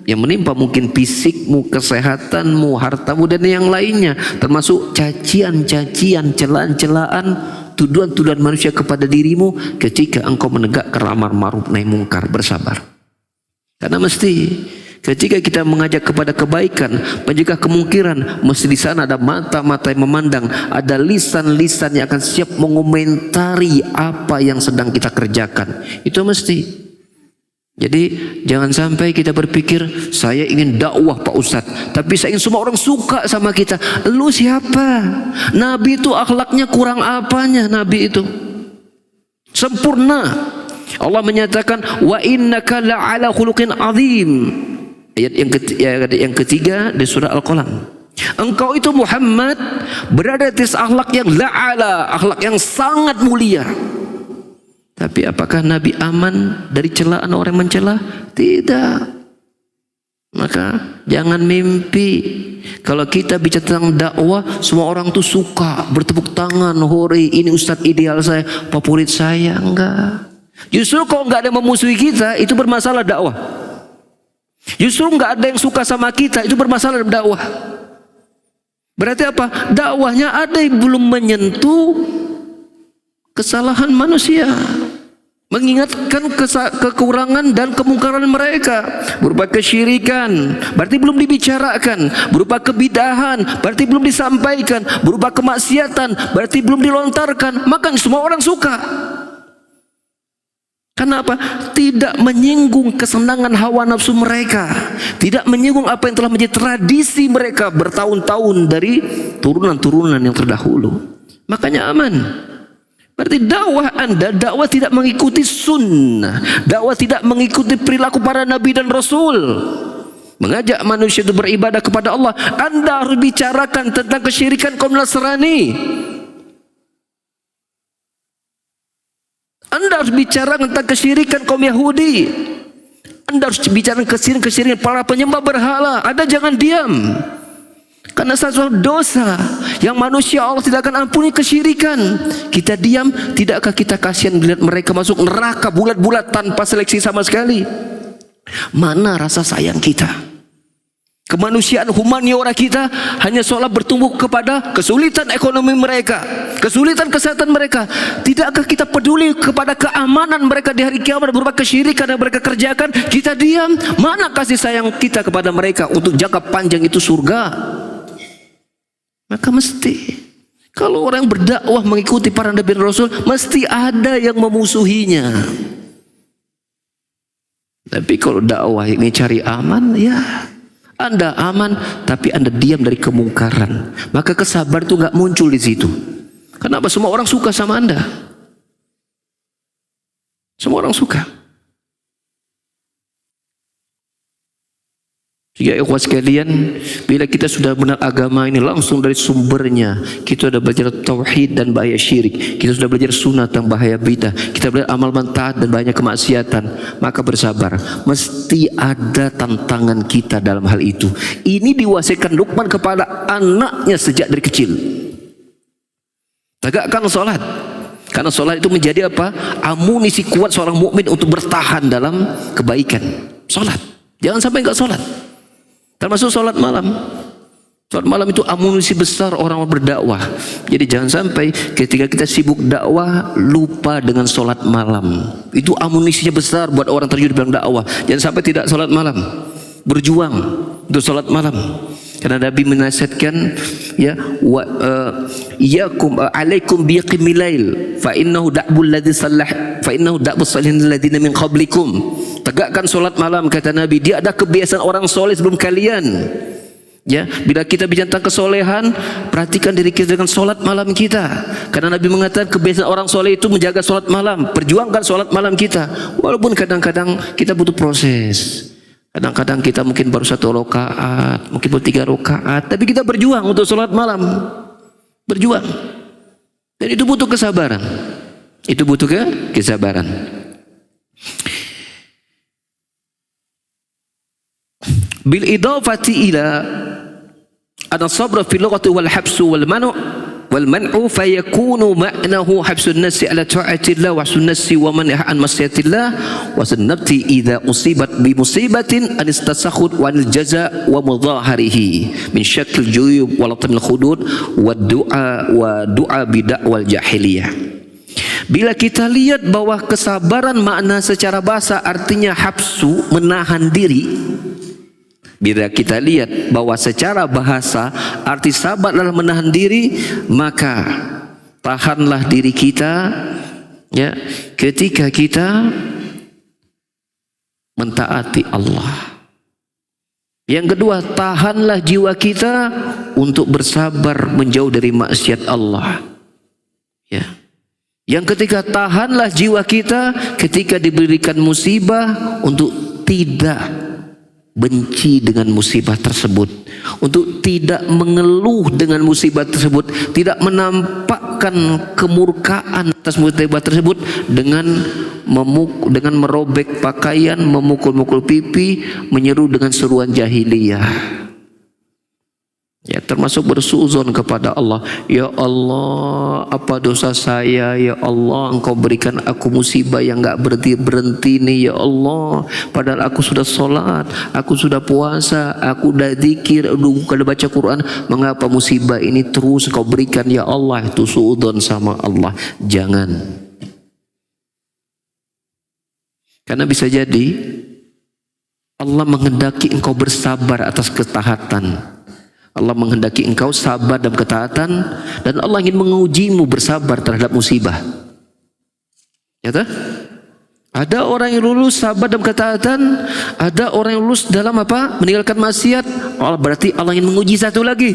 yang menimpa mungkin fisikmu, kesehatanmu, hartamu, dan yang lainnya, termasuk cacian-cacian, celaan-celaan, tuduhan-tuduhan manusia kepada dirimu. Ketika engkau menegakkan amar ma'ruf nahi mungkar, bersabar. Karena mesti ketika kita mengajak kepada kebaikan, mencegah kemungkiran, mesti di sana ada mata-mata yang memandang, ada lisan-lisan yang akan siap mengomentari apa yang sedang kita kerjakan. Itu mesti. Jadi jangan sampai kita berpikir, saya ingin dakwah Pak Ustadz, tapi saya ingin semua orang suka sama kita. Lu siapa? Nabi itu akhlaknya kurang apanya? Nabi itu sempurna. Allah menyatakan, wa innaka la'ala khuluqin azim. Ayat yang ketiga di surah Al-Qalam. Engkau itu Muhammad berada di atas akhlak yang la'ala, akhlak yang sangat mulia. Tapi apakah Nabi aman dari celaan orang yang mencela? Tidak. Maka jangan mimpi kalau kita bicara tentang dakwah semua orang tuh suka, bertepuk tangan, hore, ini ustadz ideal saya, favorit saya. Enggak. Justru kalau nggak ada yang memusuhi kita, itu bermasalah dakwah. Justru nggak ada yang suka sama kita, itu bermasalah dalam dakwah. Berarti apa? Dakwahnya ada yang belum menyentuh kesalahan manusia, mengingatkan kekurangan dan kemungkaran mereka, berupa kesyirikan, berarti belum dibicarakan, berupa kebidahan, berarti belum disampaikan, berupa kemaksiatan, berarti belum dilontarkan. Maka semua orang suka. Kenapa? Tidak menyinggung kesenangan hawa nafsu mereka, tidak menyinggung apa yang telah menjadi tradisi mereka bertahun-tahun dari turunan-turunan yang terdahulu. Makanya aman. Berarti dakwah Anda, dakwah tidak mengikuti sunnah, dakwah tidak mengikuti perilaku para nabi dan rasul. Mengajak manusia itu beribadah kepada Allah. Anda harus bicarakan tentang kesyirikan kaum Nasrani. Anda harus bicara tentang kesyirikan kaum Yahudi. Anda harus bicara kesyirikan para penyembah berhala. Anda jangan diam. Karena satu dosa yang manusia Allah tidak akan ampuni, kesyirikan. Kita diam, tidakkah kita kasihan melihat mereka masuk neraka bulat-bulat tanpa seleksi sama sekali? Mana rasa sayang kita? Kemanusiaan humaniora kita hanya seolah bertumbuh kepada kesulitan ekonomi mereka, kesulitan kesehatan mereka. Tidakkah kita peduli kepada keamanan mereka di hari kiamat berupa kesyirikan yang mereka kerjakan? Kita diam. Mana kasih sayang kita kepada mereka untuk jangka panjang itu surga? Maka mesti, kalau orang berdakwah mengikuti para nabi dan rasul, mesti ada yang memusuhinya. Tapi kalau dakwah ini cari aman, ya Anda aman, tapi Anda diam dari kemungkaran. Maka kesabar itu nggak muncul di situ. Kenapa? Semua orang suka sama Anda. Semua orang suka. Sehingga ikhwas sekalian, bila kita sudah benar agama ini langsung dari sumbernya, kita sudah belajar tauhid dan bahaya syirik, kita sudah belajar sunnah dan bahaya bidah, kita belajar amal mantaat dan bahaya kemaksiatan, maka bersabar. Mesti ada tantangan kita dalam hal itu. Ini diwasikan Luqman kepada anaknya sejak dari kecil. Tegakkan salat. Karena salat itu menjadi apa? Amunisi kuat seorang mukmin untuk bertahan dalam kebaikan. Salat. Jangan sampai enggak salat. Termasuk sholat malam. Sholat malam itu amunisi besar orang berdakwah. Jadi jangan sampai ketika kita sibuk dakwah lupa dengan sholat malam. Itu amunisinya besar buat orang terjun di bidang dakwah. Jangan sampai tidak sholat malam. Berjuang untuk sholat malam. Karena Nabi menasihatkan, ya, alaikum biqimil lail fa innahu da'bul ladzi sallah fa innahu da'bus salihin alladziina min qablikum. Tegakkan solat malam, kata Nabi. Dia ada kebiasaan orang soleh sebelum kalian. Ya, bila kita bicara tentang kesolehan, perhatikan diri kita dengan solat malam kita. Karena Nabi mengatakan kebiasaan orang soleh itu menjaga solat malam. Perjuangkan solat malam kita. Walaupun kadang-kadang kita butuh proses. Kadang-kadang kita mungkin baru 1 rakaat, mungkin baru 3 rakaat, tapi kita berjuang untuk solat malam. Berjuang. Dan itu butuh kesabaran. Itu butuh kesabaran. Bil idafati ila ana sabra fil lughati wal habsu wal man'u fayakunu ma'nahu habsun nasi ala ta'atillah wa habsun nasi wa man'ah an masyiatillah wa sunnati idza usibat bi musibatin an istasakhud wa al jaza wa mudhaharihi min syakl juyub wa latamil khudud wa du'a bi da'wal jahiliyah. Bila kita lihat bahwa kesabaran makna secara bahasa artinya habsu, menahan diri. Bila kita lihat bahwa secara bahasa arti sabar adalah menahan diri, maka tahanlah diri kita, ya, ketika kita mentaati Allah. Yang kedua, tahanlah jiwa kita untuk bersabar menjauh dari maksiat Allah. Ya. Yang ketiga, tahanlah jiwa kita ketika diberikan musibah untuk tidak benci dengan musibah tersebut, untuk tidak mengeluh dengan musibah tersebut, tidak menampakkan kemurkaan atas musibah tersebut dengan merobek pakaian, memukul-mukul pipi, menyeru dengan seruan jahiliyah. Ya, termasuk bersuuzon kepada Allah. Ya Allah, apa dosa saya? Ya Allah, Engkau berikan aku musibah yang enggak berhenti nih, ya Allah. Padahal aku sudah sholat, aku sudah puasa, aku sudah zikir, sudah baca Quran. Mengapa musibah ini terus Engkau berikan, ya Allah? Itu suuzon sama Allah. Jangan. Karena bisa jadi Allah menghendaki engkau bersabar atas ketaatan. Allah menghendaki engkau sabar dalam ketaatan, dan Allah ingin mengujimu bersabar terhadap musibah. Ya tak? Ada orang yang lulus sabar dalam ketaatan, ada orang yang lulus dalam apa? Meninggalkan maksiat. Oh, berarti Allah ingin menguji satu lagi.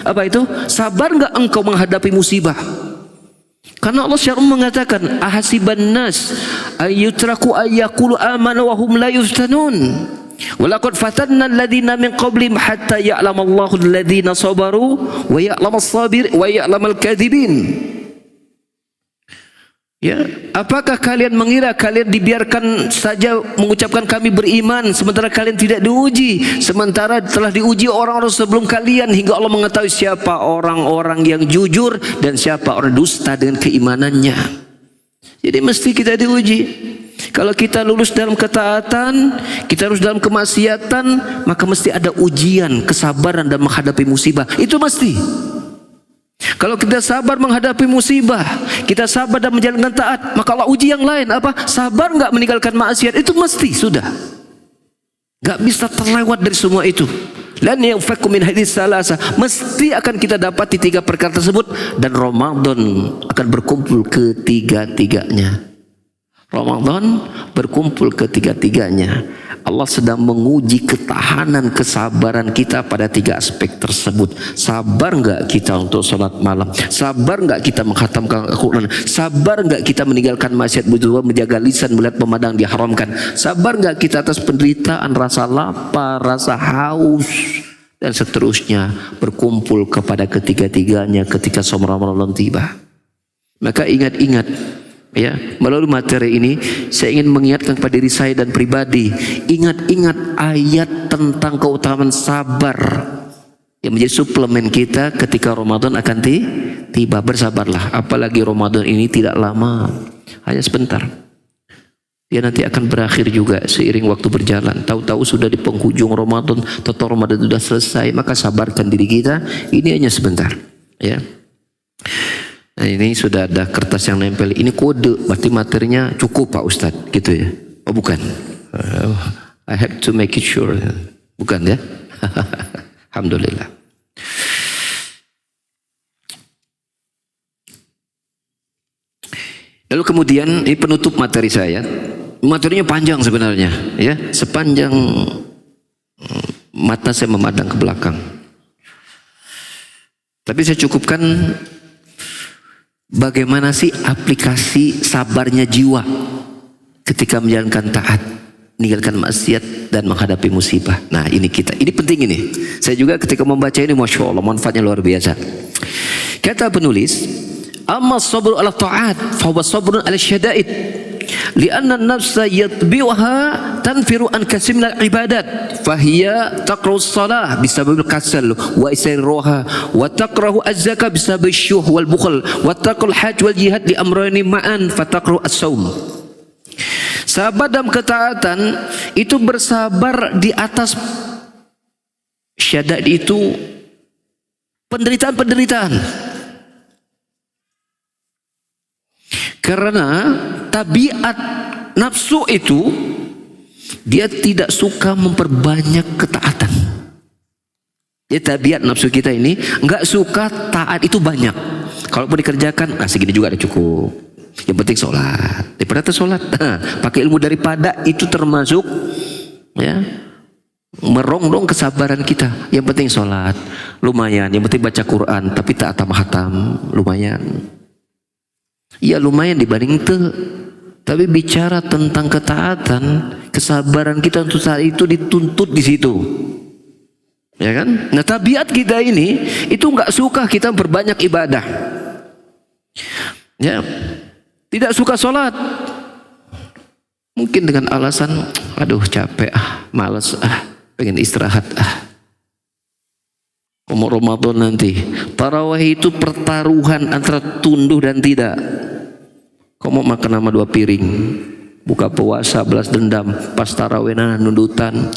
Apa itu? Sabar enggak engkau menghadapi musibah? Karena Allah secara umum mengatakan, ahasiban nas ayyutraku ayyaqulu amanu wa hum la yuftanun. Walaqad fatanna alladhina min qablihim hatta ya'lamallahu alladhina sabaru wa ya'lamas sabir wa ya'lamal kadhibin. Ya, apakah kalian mengira kalian dibiarkan saja mengucapkan kami beriman sementara kalian tidak diuji, sementara telah diuji orang-orang sebelum kalian hingga Allah mengetahui siapa orang-orang yang jujur dan siapa orang dusta dengan keimanannya. Jadi mesti kita diuji. Kalau kita lulus dalam ketaatan, kita lulus dalam kemaksiatan, maka mesti ada ujian kesabaran dan menghadapi musibah. Itu mesti. Kalau kita sabar menghadapi musibah, kita sabar dan menjalankan taat, maka Allah uji yang lain apa? Sabar nggak meninggalkan maksiat, itu mesti sudah. Nggak bisa terlewat dari semua itu. Lan yanfaku min hadis salasa, mesti akan kita dapati 3 perkara tersebut, dan Ramadan akan berkumpul ketiga-tiganya. Ramadan berkumpul ketiga-tiganya. Allah sedang menguji ketahanan kesabaran kita pada 3 aspek tersebut. Sabar enggak kita untuk sholat malam? Sabar enggak kita menghatamkan Al-Quran? Sabar enggak kita meninggalkan maksiat, menjaga lisan melihat pemandangan diharamkan? Sabar enggak kita atas penderitaan, rasa lapar, rasa haus, dan seterusnya berkumpul kepada ketiga-tiganya ketika Ramadan tiba? Maka ingat-ingat, ya, melalui materi ini saya ingin mengingatkan kepada diri saya dan pribadi, ingat-ingat ayat tentang keutamaan sabar yang menjadi suplemen kita ketika Ramadan akan tiba. Bersabarlah, apalagi Ramadan ini tidak lama, hanya sebentar. Dia nanti akan berakhir juga seiring waktu berjalan. Tahu-tahu sudah di penghujung Ramadan, tahu-tahu Ramadan sudah selesai. Maka sabarkan diri kita, ini hanya sebentar, ya. Nah, ini sudah ada kertas yang nempel. Ini kode, berarti materinya cukup Pak Ustadz, gitu ya? Oh bukan, I have to make it sure. Bukan ya? Alhamdulillah. Lalu kemudian ini penutup materi saya. Materinya panjang sebenarnya, ya, sepanjang mata saya memandang ke belakang. Tapi saya cukupkan bagaimana sih aplikasi sabarnya jiwa ketika menjalankan taat, meninggalkan maksiat dan menghadapi musibah. Nah ini penting ini. Saya juga ketika membaca ini, Masya Allah, manfaatnya luar biasa. Kata penulis, amma sabru ala ta'at fahuwa sabrun ala syada'id lianna nafsa yatbi'uha tanfiru an kasimna ibadat fahiya taqra'u salah bisababil kasal wa isairuha wa taqra'u az-zakah bisababil syuh wal bukhl wa taqra'u hajj wal jihad li amrayni ma'an fataqra'u as-sawm. Sabar dalam ketaatan itu bersabar di atas syada'id, itu penderitaan-penderitaan. Karena tabiat nafsu itu dia tidak suka memperbanyak ketaatan. Ya, tabiat nafsu kita ini nggak suka taat itu banyak. Kalau mau dikerjakan, segini juga ada cukup. Yang penting sholat. Daripada sholat, pakai ilmu daripada itu termasuk, ya, merongrong kesabaran kita. Yang penting sholat, lumayan. Yang penting baca Quran, tapi tak hatam-hatam, lumayan. Ya lumayan dibanding itu. Tapi bicara tentang ketaatan, kesabaran kita untuk saat itu dituntut di situ, ya kan? Nah tabiat kita ini itu nggak suka kita berbanyak ibadah, ya, tidak suka sholat, mungkin dengan alasan, aduh capek, malas, pengen istirahat, Mau Ramadan nanti. Tarawih itu pertaruhan antara tunduh dan tidak. Kau mau makan sama 2 piring, buka puasa, balas dendam, pas tarawih nundutan.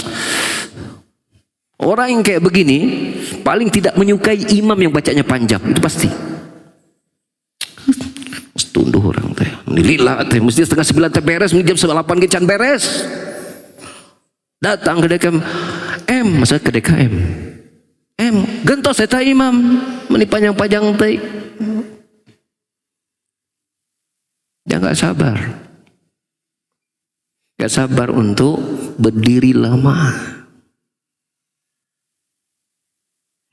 Orang yang kayak begini paling tidak menyukai imam yang bacanya panjang, itu pasti. Tunduh orang teh, lila teh, mesti setengah 9 teh beres, jam 8 kecan beres. Datang ke DKM, masa ke DKM, gentos eta imam, meni panjang-panjang teh. Dia nggak sabar, nggak sabar untuk berdiri lama,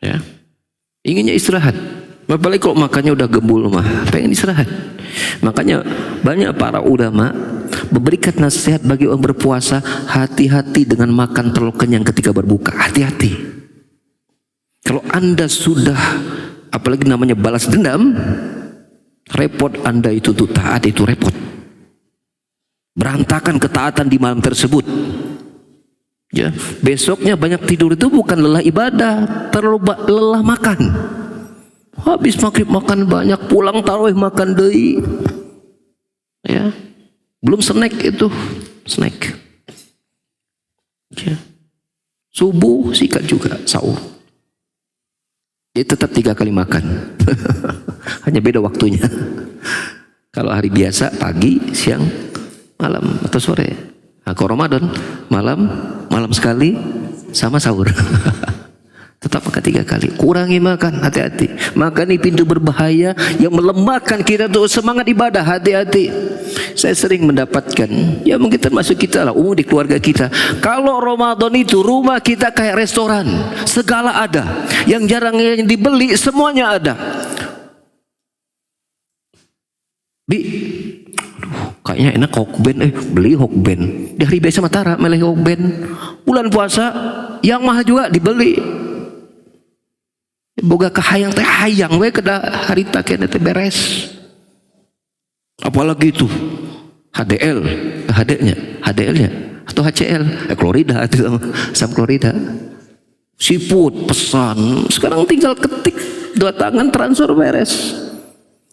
ya, inginnya istirahat. Apalagi kalau makannya udah gembul mah, pengen istirahat. Makanya banyak para ulama memberikan nasihat bagi orang berpuasa, hati-hati dengan makan terlalu kenyang ketika berbuka. Hati-hati. Kalau Anda sudah, apalagi namanya balas dendam, repot Anda itu tuh taat itu repot. Berantakan ketaatan di malam tersebut. Ya, besoknya banyak tidur itu bukan lelah ibadah, terlalu lelah makan. Habis maghrib makan banyak, pulang tarawih makan deui. Ya. Belum snack itu, snack. Ya. Subuh sikat juga, sahur. Dia tetap 3 kali makan. Hanya beda waktunya. Kalau hari biasa pagi, siang, malam atau sore. Nah, kalau Ramadan malam sekali sama sahur. Tetap makan 3 kali. Kurangi makan, hati-hati. Makan ini pintu berbahaya yang melemahkan kita untuk semangat ibadah. Hati-hati. Saya sering mendapatkan, ya mungkin termasuk kita lah, umum di keluarga kita. Kalau Ramadan itu rumah kita kayak restoran, segala ada. Yang jarang yang dibeli semuanya ada. Kayaknya enak hokben, beli hokben. Di hari biasa Matara meleh hokben. Bulan puasa yang mahal juga dibeli. Boga kahayang teh hayang we kada harita kene teh beres. Apalagi itu HDL-nya atau HCl, klorida itu asam klorida. Siput pesan, sekarang tinggal ketik 2 tangan transfer beres.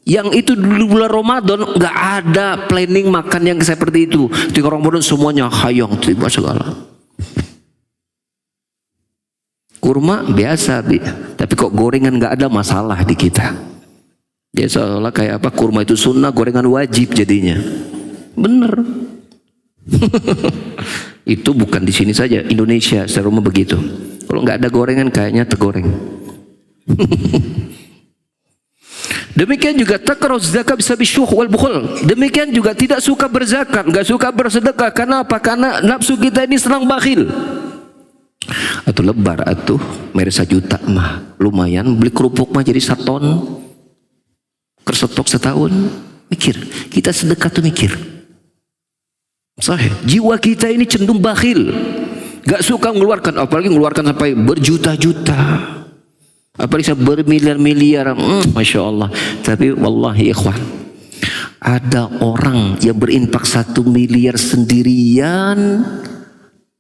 Yang itu dulu bulan Ramadan nggak ada planning makan yang seperti itu. Di Ramadan semuanya hayang tiba segala. Kurma biasa, tapi kok gorengan nggak ada masalah di kita. Dia seolah kayak apa, kurma itu sunnah, gorengan wajib jadinya. Bener. Itu bukan di sini saja, Indonesia secara umum begitu. Kalau nggak ada gorengan kayaknya tergoreng. Demikian juga takrah zakat bisa bisyuh wal bukhul. Demikian juga tidak suka berzakat, nggak suka bersedekah. Karena apa? Karena nafsu kita ini senang bakhil. Atau lebar atuh mere 1 juta mah lumayan, beli kerupuk mah jadi 1 ton, kersetok setahun. Mikir, kita sedekah tuh mikir. Sahih, jiwa kita ini cenderung bakhil, gak suka mengeluarkan, apalagi mengeluarkan sampai berjuta-juta, apalagi bermiliar-miliar. Masya Allah. Tapi wallahi ikhwan, ada orang yang berinfak 1 miliar sendirian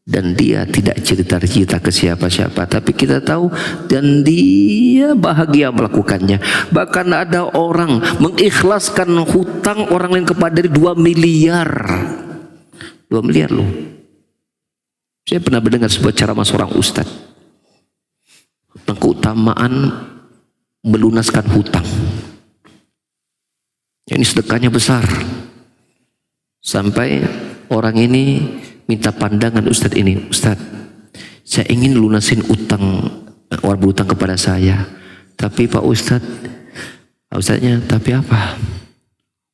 dan dia tidak cerita-cerita ke siapa-siapa, tapi kita tahu dan dia bahagia melakukannya. Bahkan ada orang mengikhlaskan hutang orang lain kepada 2 miliar. 2 miliar loh. Saya pernah mendengar sebuah ceramah seorang ustadz tentang keutamaan melunaskan hutang. Ini sedekahnya besar. Sampai orang ini minta pandangan ustadz ini, Ustadz, saya ingin lunasin utang orang berutang kepada saya, tapi Pak Ustadznya, tapi apa?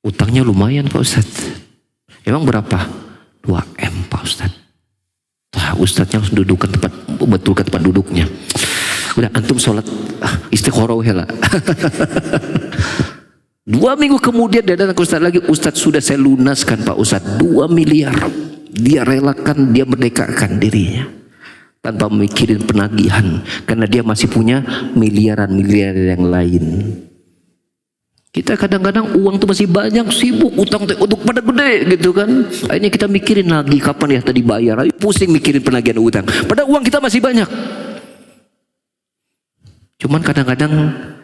Utangnya lumayan Pak Ustadz. Emang berapa? 2M Pak Ustadz. Ustadznya harus dudukkan betulkan tempat duduknya. Udah antum sholat istikharah lah. 2 minggu kemudian dia datang ke Ustadz lagi, Ustadz sudah saya lunaskan Pak Ustadz 2 miliar. Dia relakan, dia merdekakan dirinya tanpa memikirin penagihan, karena dia masih punya miliaran-miliaran yang lain. Kita kadang-kadang uang tuh masih banyak, sibuk utang untuk pada gede gitu kan. Akhirnya kita mikirin lagi kapan ya tadi bayar, pusing mikirin penagihan utang. Padahal uang kita masih banyak. Cuman kadang-kadang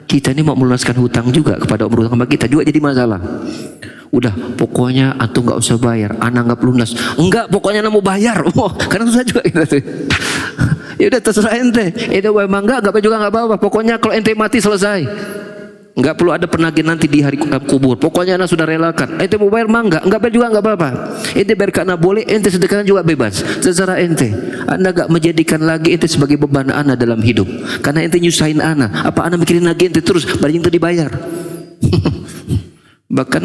kita ini mau melunaskan hutang juga kepada orang berutang sama kita juga jadi masalah. Udah pokoknya antum nggak usah bayar, anak nggak pelunas. Enggak, pokoknya anak mau bayar. Karena susah juga gitu. Ya udah terserah ente. Itu memang enggak juga nggak apa-apa. Pokoknya kalau ente mati selesai. Enggak perlu ada penagihan nanti di hari kubur. Pokoknya anak sudah relakan. Ente mau bayar mah enggak bayar juga nggak apa-apa. Ente bayar karena boleh, ente sedekahkan juga bebas. Terserah ente. Anda nggak menjadikan lagi ente sebagai beban anak dalam hidup. Karena ente nyusahin anak. Apa anak mikirin lagi ente terus baru yang dibayar. Bahkan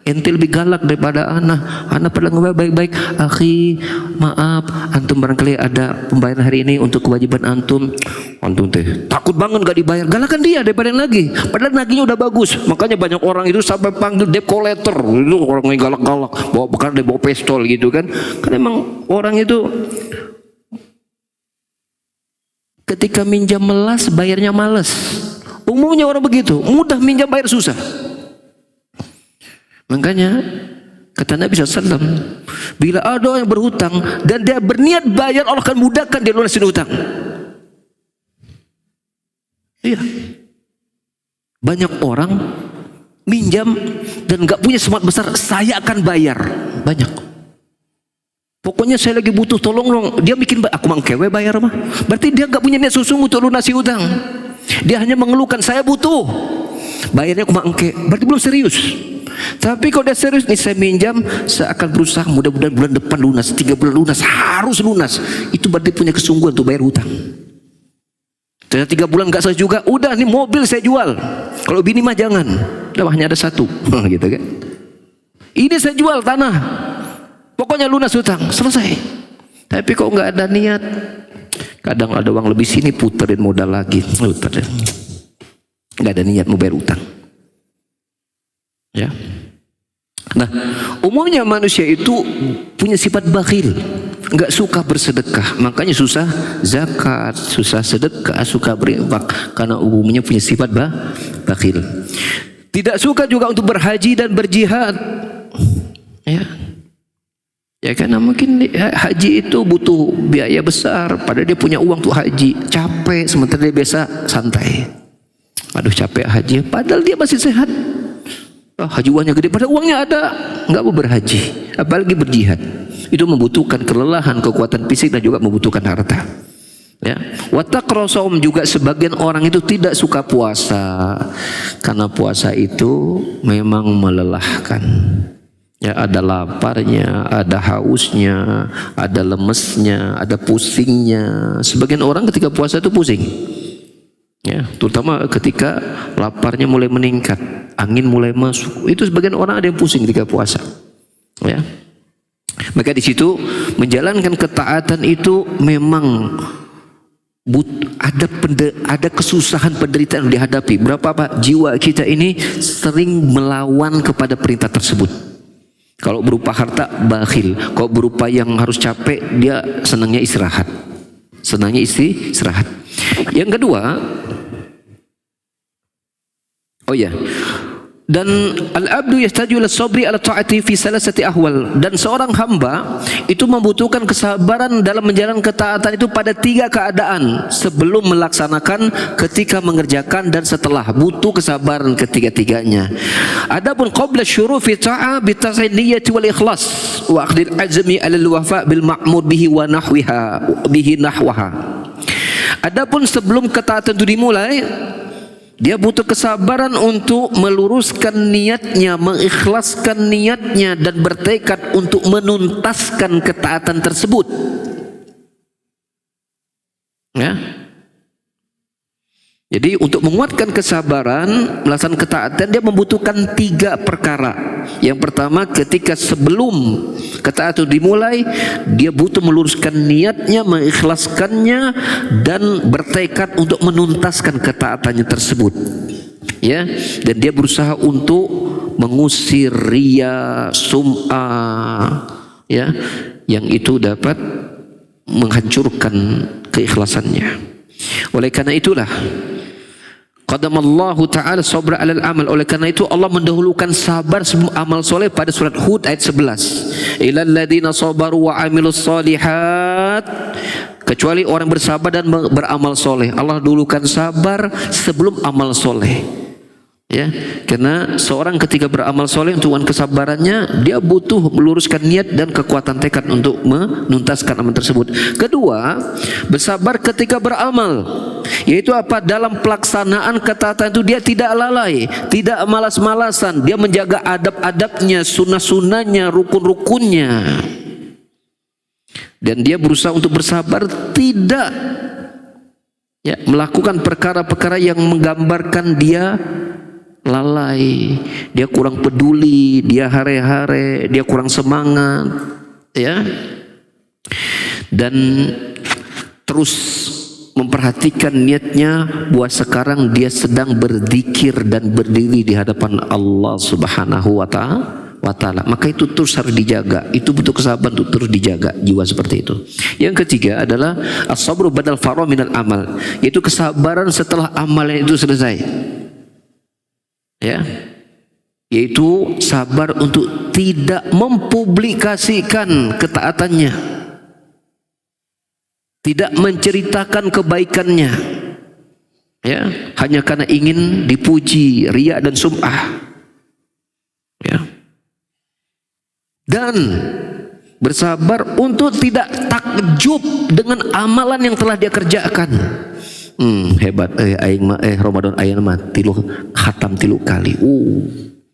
ente lebih galak daripada anak pada ngebayar baik-baik. Akhi, maaf, antum barangkali ada pembayaran hari ini untuk kewajiban antum teh takut banget gak dibayar, galakan dia daripada yang lagi. Padahal naginya udah bagus. Makanya banyak orang itu sampai panggil debt collector, itu orang yang galak-galak, bawa pistol gitu kan. Karena emang orang itu ketika minjam melas, bayarnya males. Umumnya orang begitu, mudah minjam bayar susah. Makanya kata Nabi SAW, bila ada orang yang berhutang dan dia berniat bayar, Allah akan mudahkan dia lunasin hutang. Iya. Banyak orang minjam dan gak punya semangat besar, saya akan bayar. banyak. Pokoknya saya lagi butuh tolong dong. Dia bikin aku mangkewe bayar mah. Berarti dia nggak punya niat sungguh untuk lunasi utang. Dia hanya mengeluhkan saya butuh. Bayarnya aku mangke. Berarti belum serius. Tapi kalau dia serius nih, saya minjam, saya akan berusaha mudah-mudahan bulan depan lunas, 3 bulan lunas, harus lunas. Itu berarti punya kesungguhan untuk bayar hutang. Ternyata 3 bulan nggak selesai juga, udah nih mobil saya jual. Kalau bini mah jangan. Udah hanya ada 1. Gitu kan. Ini saya jual tanah. Pokoknya lunas hutang, selesai. Tapi kok nggak ada niat, kadang ada uang lebih sini puterin modal lagi, nggak ada niat mau bayar hutang. Ya. Nah, umumnya manusia itu punya sifat bakhil, nggak suka bersedekah, makanya susah zakat, susah sedekah, suka berinfak, karena umumnya punya sifat bakhil. Tidak suka juga untuk berhaji dan berjihad. Ya. Ya karena mungkin haji itu butuh biaya besar, padahal dia punya uang untuk haji, capek sementara dia biasa santai. Aduh capek haji, padahal dia masih sehat. Oh, haji uangnya gede, padahal uangnya ada, nggak mau berhaji, apalagi berjihad. Itu membutuhkan kelelahan, kekuatan fisik dan juga membutuhkan harta. Ya, watakrosom juga sebagian orang itu tidak suka puasa, karena puasa itu memang melelahkan. Ya, ada laparnya, ada hausnya, ada lemesnya, ada pusingnya. Sebagian orang ketika puasa itu pusing. Ya, terutama ketika laparnya mulai meningkat, angin mulai masuk. Itu sebagian orang ada yang pusing ketika puasa. Ya. Maka di situ menjalankan ketaatan itu memang ada kesusahan, penderitaan yang dihadapi. Berapa Pak jiwa kita ini sering melawan kepada perintah tersebut. Kalau berupa harta bakhil, kalau berupa yang harus capek dia senangnya istirahat. Senangnya istirahat. Yang kedua, oh ya, dan al-abdu yastaju lis-sabri ala ta'ati fi salasati ahwal, dan seorang hamba itu membutuhkan kesabaran dalam menjalankan ketaatan itu pada 3 keadaan: sebelum melaksanakan, ketika mengerjakan, dan setelah. Butuh kesabaran ketiga-tiganya. Adapun qabla syurufi ta'a bi tasniyyati wal ikhlas wa akhdil azmi ala al-wafa bil ma'mur bihi wa nahwaha. Adapun sebelum ketaatan itu dimulai, dia butuh kesabaran untuk meluruskan niatnya, mengikhlaskan niatnya, dan bertekad untuk menuntaskan ketaatan tersebut. Ya. Jadi untuk menguatkan kesabaran, melaksanakan ketaatan, dia membutuhkan 3 perkara. Yang pertama, ketika sebelum ketaatan dimulai, dia butuh meluruskan niatnya, mengikhlaskannya, dan bertekad untuk menuntaskan ketaatannya tersebut. Ya, dan dia berusaha untuk mengusir riya, sum'ah, ya, yang itu dapat menghancurkan keikhlasannya. Oleh karena itulah qadamallahu ta'ala sabra alal amal. Oleh karena itu Allah mendahulukan sabar sebelum amal soleh pada surat Hud ayat 11. Ilal ladina sabaru wa amilus solihat, kecuali orang bersabar dan beramal soleh. Allah dahulukan sabar sebelum amal soleh. Ya, karena seorang ketika beramal soleh untuk kesabarannya, dia butuh meluruskan niat dan kekuatan tekad untuk menuntaskan amal tersebut. Kedua, bersabar ketika beramal, yaitu apa? Dalam pelaksanaan ketaatan itu dia tidak lalai, tidak malas-malasan, dia menjaga adab-adabnya, sunnah-sunnahnya, rukun-rukunnya, dan dia berusaha untuk bersabar, tidak melakukan perkara-perkara yang menggambarkan dia lalai, dia kurang peduli, dia hare-hare, dia kurang semangat, ya, dan terus memperhatikan niatnya bahwa sekarang dia sedang berzikir dan berdiri di hadapan Allah Subhanahu wa Ta'ala. Maka itu terus harus dijaga. Itu butuh kesabaran untuk terus dijaga jiwa seperti itu. Yang ketiga adalah as-sabru badal farah minal amal, yaitu kesabaran setelah amalan itu selesai. Ya, yaitu sabar untuk tidak mempublikasikan ketaatannya, tidak menceritakan kebaikannya, ya, hanya karena ingin dipuji, riya dan sum'ah. Ya. dan bersabar untuk tidak takjub dengan amalan yang telah dia kerjakan. Hebat aing mah Ramadan ayeuna mah tilu khatam 3 kali.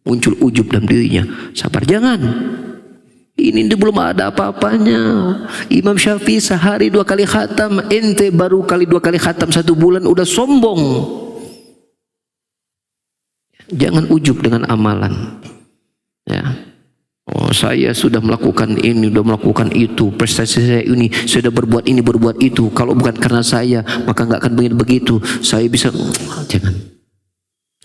Muncul ujub dalam dirinya. Sabar, jangan. Ini belum ada apa-apanya. Imam Syafi'i sehari 2 kali khatam, ente baru 2 kali khatam 1 bulan udah sombong. Jangan ujub dengan amalan. Ya. Oh, saya sudah melakukan ini, sudah melakukan itu, prestasi saya ini, sudah berbuat ini, berbuat itu. Kalau bukan karena saya, maka nggak akan begitu. Saya bisa, jangan.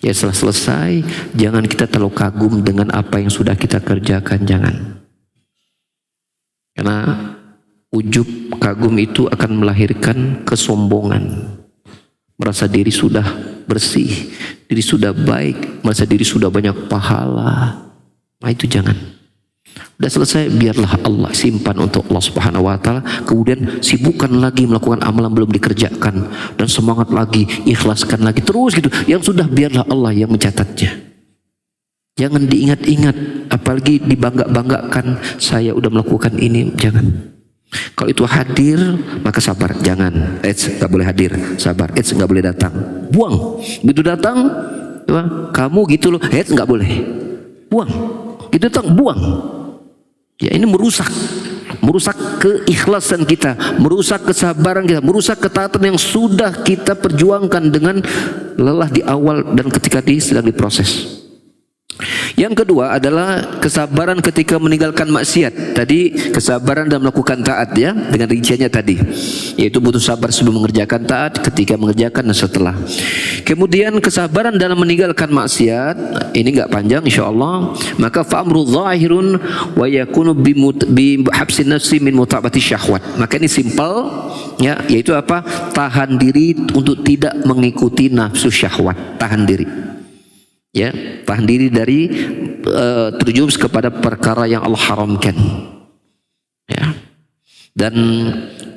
Ya setelah selesai, jangan kita terlalu kagum dengan apa yang sudah kita kerjakan, jangan. Karena ujub, kagum itu akan melahirkan kesombongan. Merasa diri sudah bersih, diri sudah baik, merasa diri sudah banyak pahala. Nah itu jangan. Udah selesai, biarlah Allah simpan untuk Allah Subhanahu wa taala. Kemudian sibukkan lagi melakukan amalan belum dikerjakan, dan semangat lagi, ikhlaskan lagi, terus gitu. Yang sudah biarlah Allah yang mencatatnya. Jangan diingat-ingat, apalagi dibangga-banggakan, saya udah melakukan ini, jangan. Kalau itu hadir, maka sabar, jangan. Nggak boleh hadir, sabar. Nggak boleh datang, buang. Begitu datang, kamu gitu loh, nggak boleh, buang. Itu datang, buang. Ya ini merusak keikhlasan kita, merusak kesabaran kita, merusak ketaatan yang sudah kita perjuangkan dengan lelah di awal dan ketika sedang diproses. Yang kedua adalah kesabaran ketika meninggalkan maksiat. Tadi kesabaran dalam melakukan taat, ya, dengan rinciannya tadi, yaitu butuh sabar sebelum mengerjakan taat, ketika mengerjakan, dan setelah. Kemudian kesabaran dalam meninggalkan maksiat, ini enggak panjang insyaallah. Maka fa'amru zahirun wa yakunu bi habsin nafsi min mutabati syahwat. Maka ini simpel, ya, yaitu apa? Tahan diri untuk tidak mengikuti nafsu syahwat, tahan diri. Ya, tahan diri dari terjumus kepada perkara yang Allah haramkan. Ya. Dan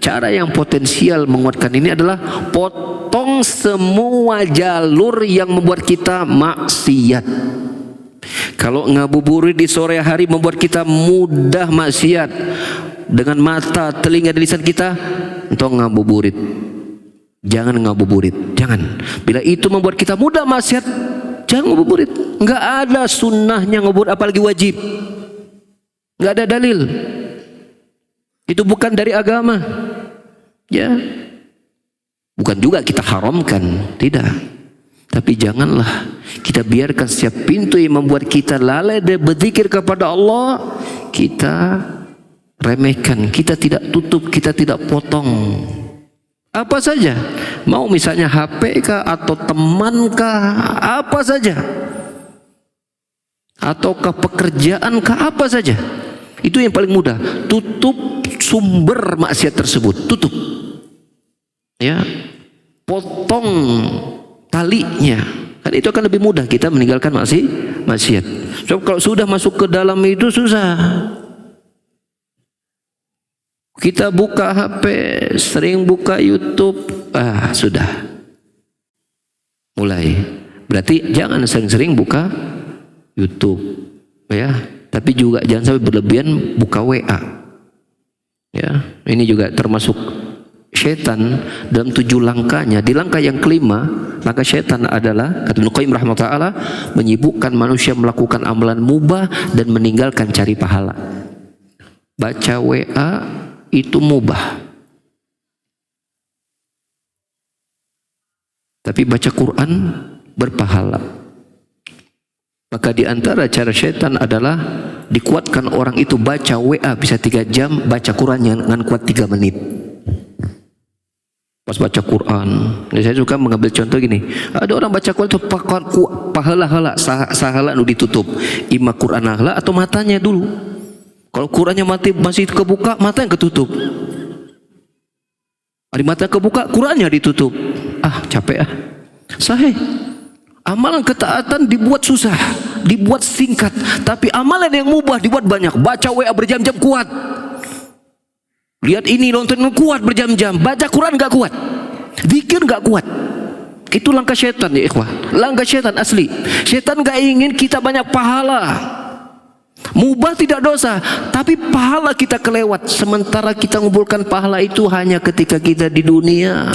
cara yang potensial menguatkan ini adalah potong semua jalur yang membuat kita maksiat. Kalau ngabuburit di sore hari membuat kita mudah maksiat, dengan mata, telinga, dan lisan kita, untuk ngabuburit, jangan ngabuburit, jangan. Bila itu membuat kita mudah maksiat, jangan ngabuburit. Enggak ada sunnahnya ngabuburit, apalagi wajib. Enggak ada dalil. Itu bukan dari agama. Ya. Bukan juga kita haramkan, tidak. Tapi janganlah kita biarkan setiap pintu yang membuat kita lalai dan berzikir kepada Allah, kita remehkan, kita tidak tutup, kita tidak potong. Apa saja, mau misalnya HP kah, atau teman kah, apa saja, ataukah pekerjaan kah, apa saja, itu yang paling mudah. Tutup sumber maksiat tersebut, tutup, ya, potong talinya, kan itu akan lebih mudah kita meninggalkan maksiat. So, kalau sudah masuk ke dalam itu susah. Kita buka HP, sering buka YouTube, sudah mulai. Berarti jangan sering-sering buka YouTube, ya. Tapi juga jangan sampai berlebihan buka WA. Ya, ini juga termasuk syaitan dalam 7 langkahnya. Di langkah yang kelima, langkah syaitan adalah, kata Ibnu Qayyim rahimahullah, menyibukkan manusia melakukan amalan mubah dan meninggalkan cari pahala. Baca WA itu mubah, tapi baca Quran berpahala. Maka di antara cara syaitan adalah dikuatkan orang itu baca WA bisa 3 jam, baca Quran jangan kuat 3 menit. Pas baca Quran, saya suka mengambil contoh gini, ada orang baca Quran itu pahala-hala, sahala nu ditutup, ima Quran hala atau matanya dulu. Kalau Qurannya masih kebuka, mata yang ketutup. Hari mata kebuka, Qurannya ditutup. Capek Sahih. Amalan ketaatan dibuat susah, dibuat singkat, tapi amalan yang mubah dibuat banyak. Baca WA berjam-jam kuat. Lihat ini, nonton kuat berjam-jam. Baca Quran gak kuat. Zikir gak kuat. Itu langkah syaitan, ya ikhwah. Langkah syaitan asli. Syaitan gak ingin kita banyak pahala. Mubah tidak dosa, tapi pahala kita kelewat. Sementara kita mengumpulkan pahala itu hanya ketika kita di dunia.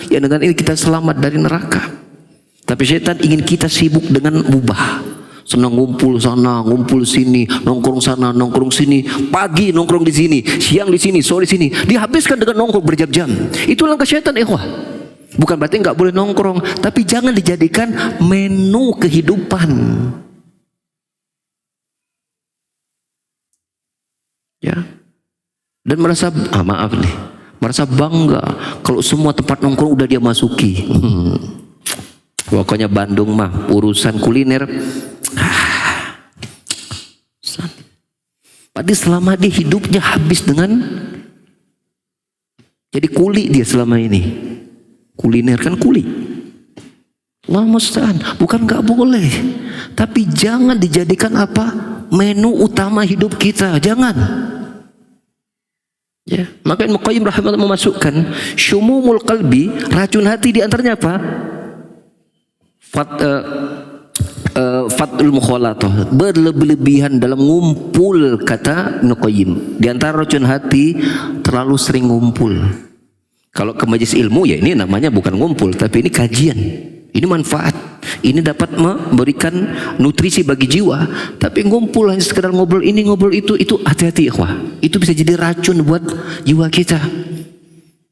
Ya dengan ini kita selamat dari neraka. Tapi setan ingin kita sibuk dengan mubah. Senang ngumpul sana, ngumpul sini, nongkrong sana, nongkrong sini. Pagi nongkrong di sini, siang di sini, sore di sini. Dihabiskan dengan nongkrong berjam-jam. Itu langkah setan, ikhwah. Bukan berarti nggak boleh nongkrong, tapi jangan dijadikan menu kehidupan. Ya, dan merasa maaf nih, merasa bangga kalau semua tempat nongkrong udah dia masuki. Pokoknya Bandung mah urusan kuliner. Padahal selama dia hidupnya habis dengan jadi kuli dia selama ini. Kuliner kan kuli. Allah musta'an, bukan nggak boleh, tapi jangan dijadikan apa? Menu utama hidup kita, jangan. Ya, maka Ibnu Qayyim rahimahullah memasukkan syumumul qalbi, racun hati, di antaranya apa? Fatul mukhalatah, berlebihan dalam ngumpul, kata Ibnu Qayyim. Di antara racun hati terlalu sering ngumpul. Kalau ke majelis ilmu ya ini namanya bukan ngumpul, tapi ini kajian. Ini manfaat, ini dapat memberikan nutrisi bagi jiwa. Tapi ngumpul hanya sekedar ngobrol ini ngobrol itu hati-hati ikhwah. Itu bisa jadi racun buat jiwa kita.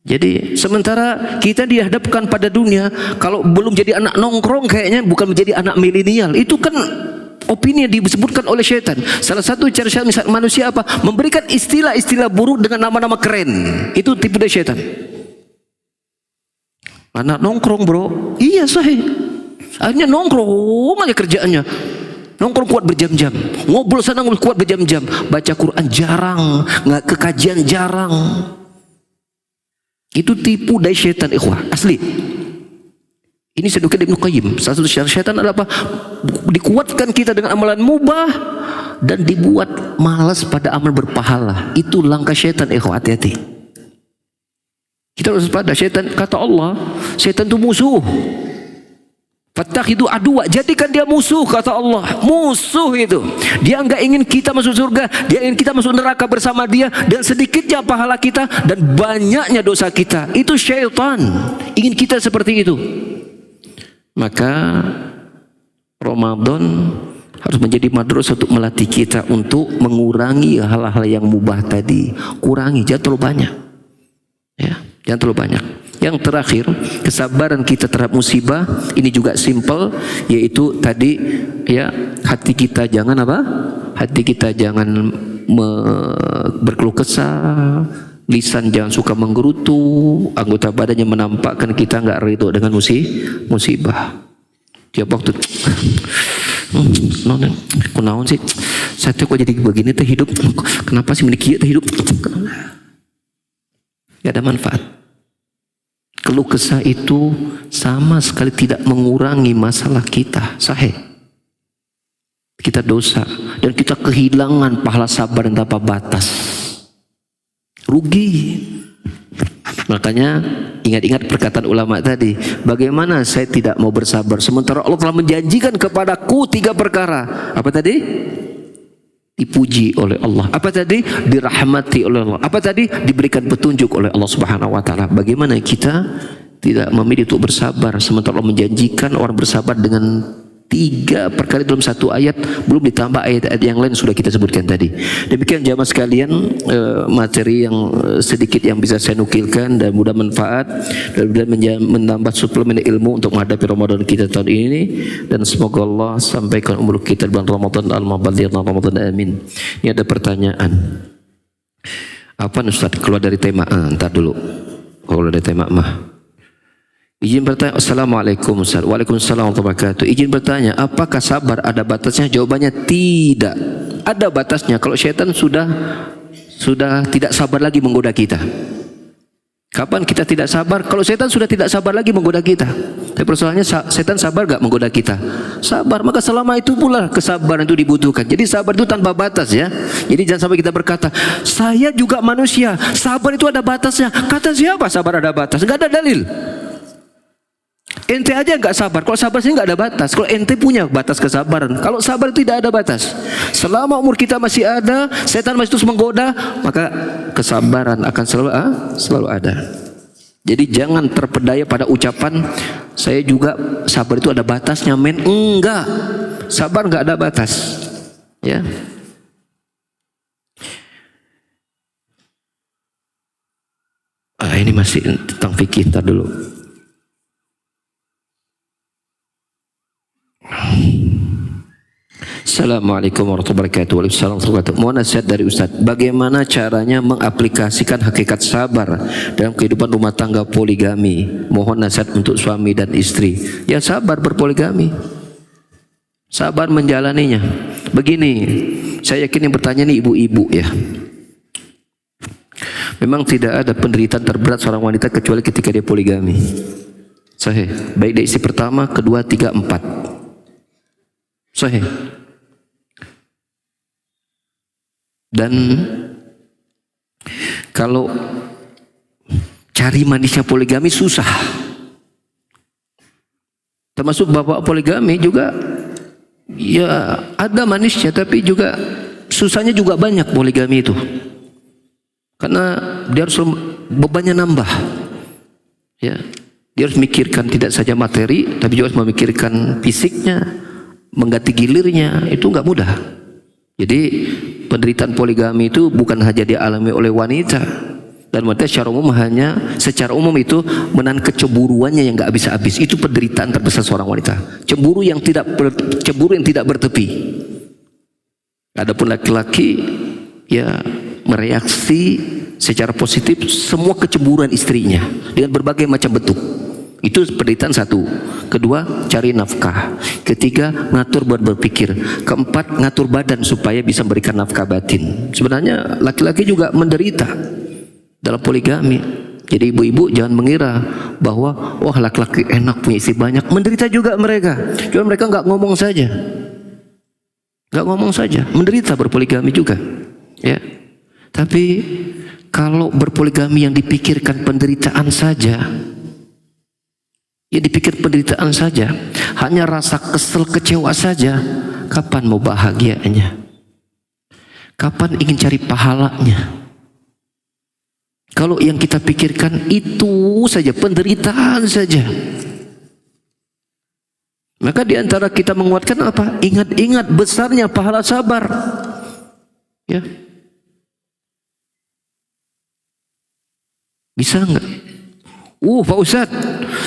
Jadi sementara kita dihadapkan pada dunia, kalau belum jadi anak nongkrong kayaknya bukan menjadi anak milenial. Itu kan opini yang disebutkan oleh syaitan. Salah satu cara manusia apa? Memberikan istilah-istilah buruk dengan nama-nama keren. Itu tipu dari syaitan. Anak nongkrong bro, iya sahih. Akhirnya nongkrong aja kerjaannya. Nongkrong kuat berjam-jam, ngobrol sana ngobrol kuat berjam-jam, baca Quran jarang, nggak kekajian jarang. Itu tipu dari syaitan ikhwah, asli. Ini sedikit Ibnu Qayyim. Salah satu syarat syaitan adalah apa? Dikuatkan kita dengan amalan mubah dan dibuat malas pada amal berpahala. Itu langkah syaitan ikhwah, hati-hati. Kita harus pada syaitan, kata Allah, syaitan itu musuh. Fattakhidu aduwa, jadikan dia musuh, kata Allah. Musuh itu. Dia enggak ingin kita masuk surga, dia ingin kita masuk neraka bersama dia, dan sedikitnya pahala kita dan banyaknya dosa kita. Itu syaitan ingin kita seperti itu. Maka Ramadan harus menjadi madrasah untuk melatih kita untuk mengurangi hal-hal yang mubah tadi. Kurangi, jangan terlalu banyak. Ya, jangan terlalu banyak. Yang terakhir, kesabaran kita terhadap musibah ini juga simple, yaitu tadi ya, hati kita jangan apa? Hati kita jangan berkeluh kesah, lisan jangan suka menggerutu, anggota badannya menampakkan kita nggak ridho dengan musibah. Tiap waktu kunaon sih, saya tuh kok jadi begini tuh hidup, kenapa sih menikah tuh hidup? Gak ada manfaat. Keluh kesah itu sama sekali tidak mengurangi masalah kita. Sahih. Kita dosa dan kita kehilangan pahala sabar dan tanpa batas. Rugi. Makanya ingat-ingat perkataan ulama tadi. Bagaimana saya tidak mau bersabar sementara Allah telah menjanjikan kepadaku 3 perkara. Apa tadi? Dipuji oleh Allah. Apa tadi? Dirahmati oleh Allah. Apa tadi? Diberikan petunjuk oleh Allah Subhanahu wa taala. Bagaimana kita tidak memilih untuk bersabar sementara Allah menjanjikan orang bersabar dengan 3 perkara dalam 1 ayat, belum ditambah ayat-ayat yang lain sudah kita sebutkan tadi. Demikian jamaah sekalian, materi yang sedikit yang bisa saya nukilkan dan mudah manfaat dan menambah suplemen ilmu untuk menghadapi Ramadan kita tahun ini, dan semoga Allah sampaikan umur kita di bulan Ramadan al-mubaligh Ramadan, amin. Ini ada pertanyaan. Apa Ustaz, keluar dari tema? Entar dulu. Kalau dari tema mah. Izin bertanya. Assalamualaikum Ustaz. Waalaikumsalam warahmatullahi wabarakatuh. Izin bertanya, apakah sabar ada batasnya? Jawabannya tidak. Ada batasnya. Kalau syaitan sudah tidak sabar lagi menggoda kita. Kapan kita tidak sabar? Kalau syaitan sudah tidak sabar lagi menggoda kita. Tapi persoalannya syaitan sabar gak menggoda kita? Sabar. Maka selama itu pula kesabaran itu dibutuhkan. Jadi sabar itu tanpa batas ya. Jadi jangan sampai kita berkata, saya juga manusia, sabar itu ada batasnya. Kata siapa sabar ada batas? Gak ada dalil. Ente aja nggak sabar. Kalau sabar sih nggak ada batas. Kalau ente punya batas kesabaran. Kalau sabar tidak ada batas. Selama umur kita masih ada, setan masih terus menggoda, maka kesabaran akan selalu ada. Jadi jangan terpedaya pada ucapan saya juga sabar itu ada batasnya, men. Enggak. Sabar nggak ada batas. Ya. Ini masih tentang fikih, tar dulu. Assalamualaikum warahmatullahi wabarakatuh. Waalaikumsalam warahmatullahi wabarakatuh. Mohon nasihat dari Ustaz, bagaimana caranya mengaplikasikan hakikat sabar dalam kehidupan rumah tangga poligami? Mohon nasihat untuk suami dan istri. Ya, sabar berpoligami, sabar menjalaninya. Begini, saya yakin yang bertanya ini ibu-ibu ya. Memang tidak ada penderitaan terberat seorang wanita kecuali ketika dia poligami. Sahih. Baik dari istri pertama, kedua, tiga, empat. Sahih. Dan kalau cari manisnya poligami susah. Termasuk bapak poligami juga ya ada manisnya, tapi juga susahnya juga banyak poligami itu. Karena dia harus bebannya nambah. Ya, dia harus mikirkan tidak saja materi, tapi juga harus memikirkan fisiknya, mengganti gilirnya, itu nggak mudah. Jadi penderitaan poligami itu bukan hanya dialami oleh wanita, dan wanita secara umum itu menahan kecemburuannya yang nggak habis-habis. Itu penderitaan terbesar seorang wanita. Cemburu yang tidak bertepi. Adapun laki-laki ya mereaksi secara positif semua kecemburuan istrinya dengan berbagai macam bentuk. Itu penderitaan satu. Kedua, cari nafkah. Ketiga, ngatur buat berpikir. Keempat, ngatur badan supaya bisa memberikan nafkah batin. Sebenarnya laki-laki juga menderita dalam poligami. Jadi ibu-ibu jangan mengira bahwa wah laki-laki enak punya istri banyak. Menderita juga mereka. Cuma mereka nggak ngomong saja. Nggak ngomong saja. Menderita berpoligami juga. Ya. Tapi kalau berpoligami yang dipikirkan penderitaan saja, ya dipikir penderitaan saja, hanya rasa kesel kecewa saja, kapan mau bahagianya? Kapan ingin cari pahalanya? Kalau yang kita pikirkan itu saja, penderitaan saja, maka diantara kita menguatkan apa? Ingat-ingat besarnya pahala sabar. Ya. Bisa enggak? Pak Ustadz,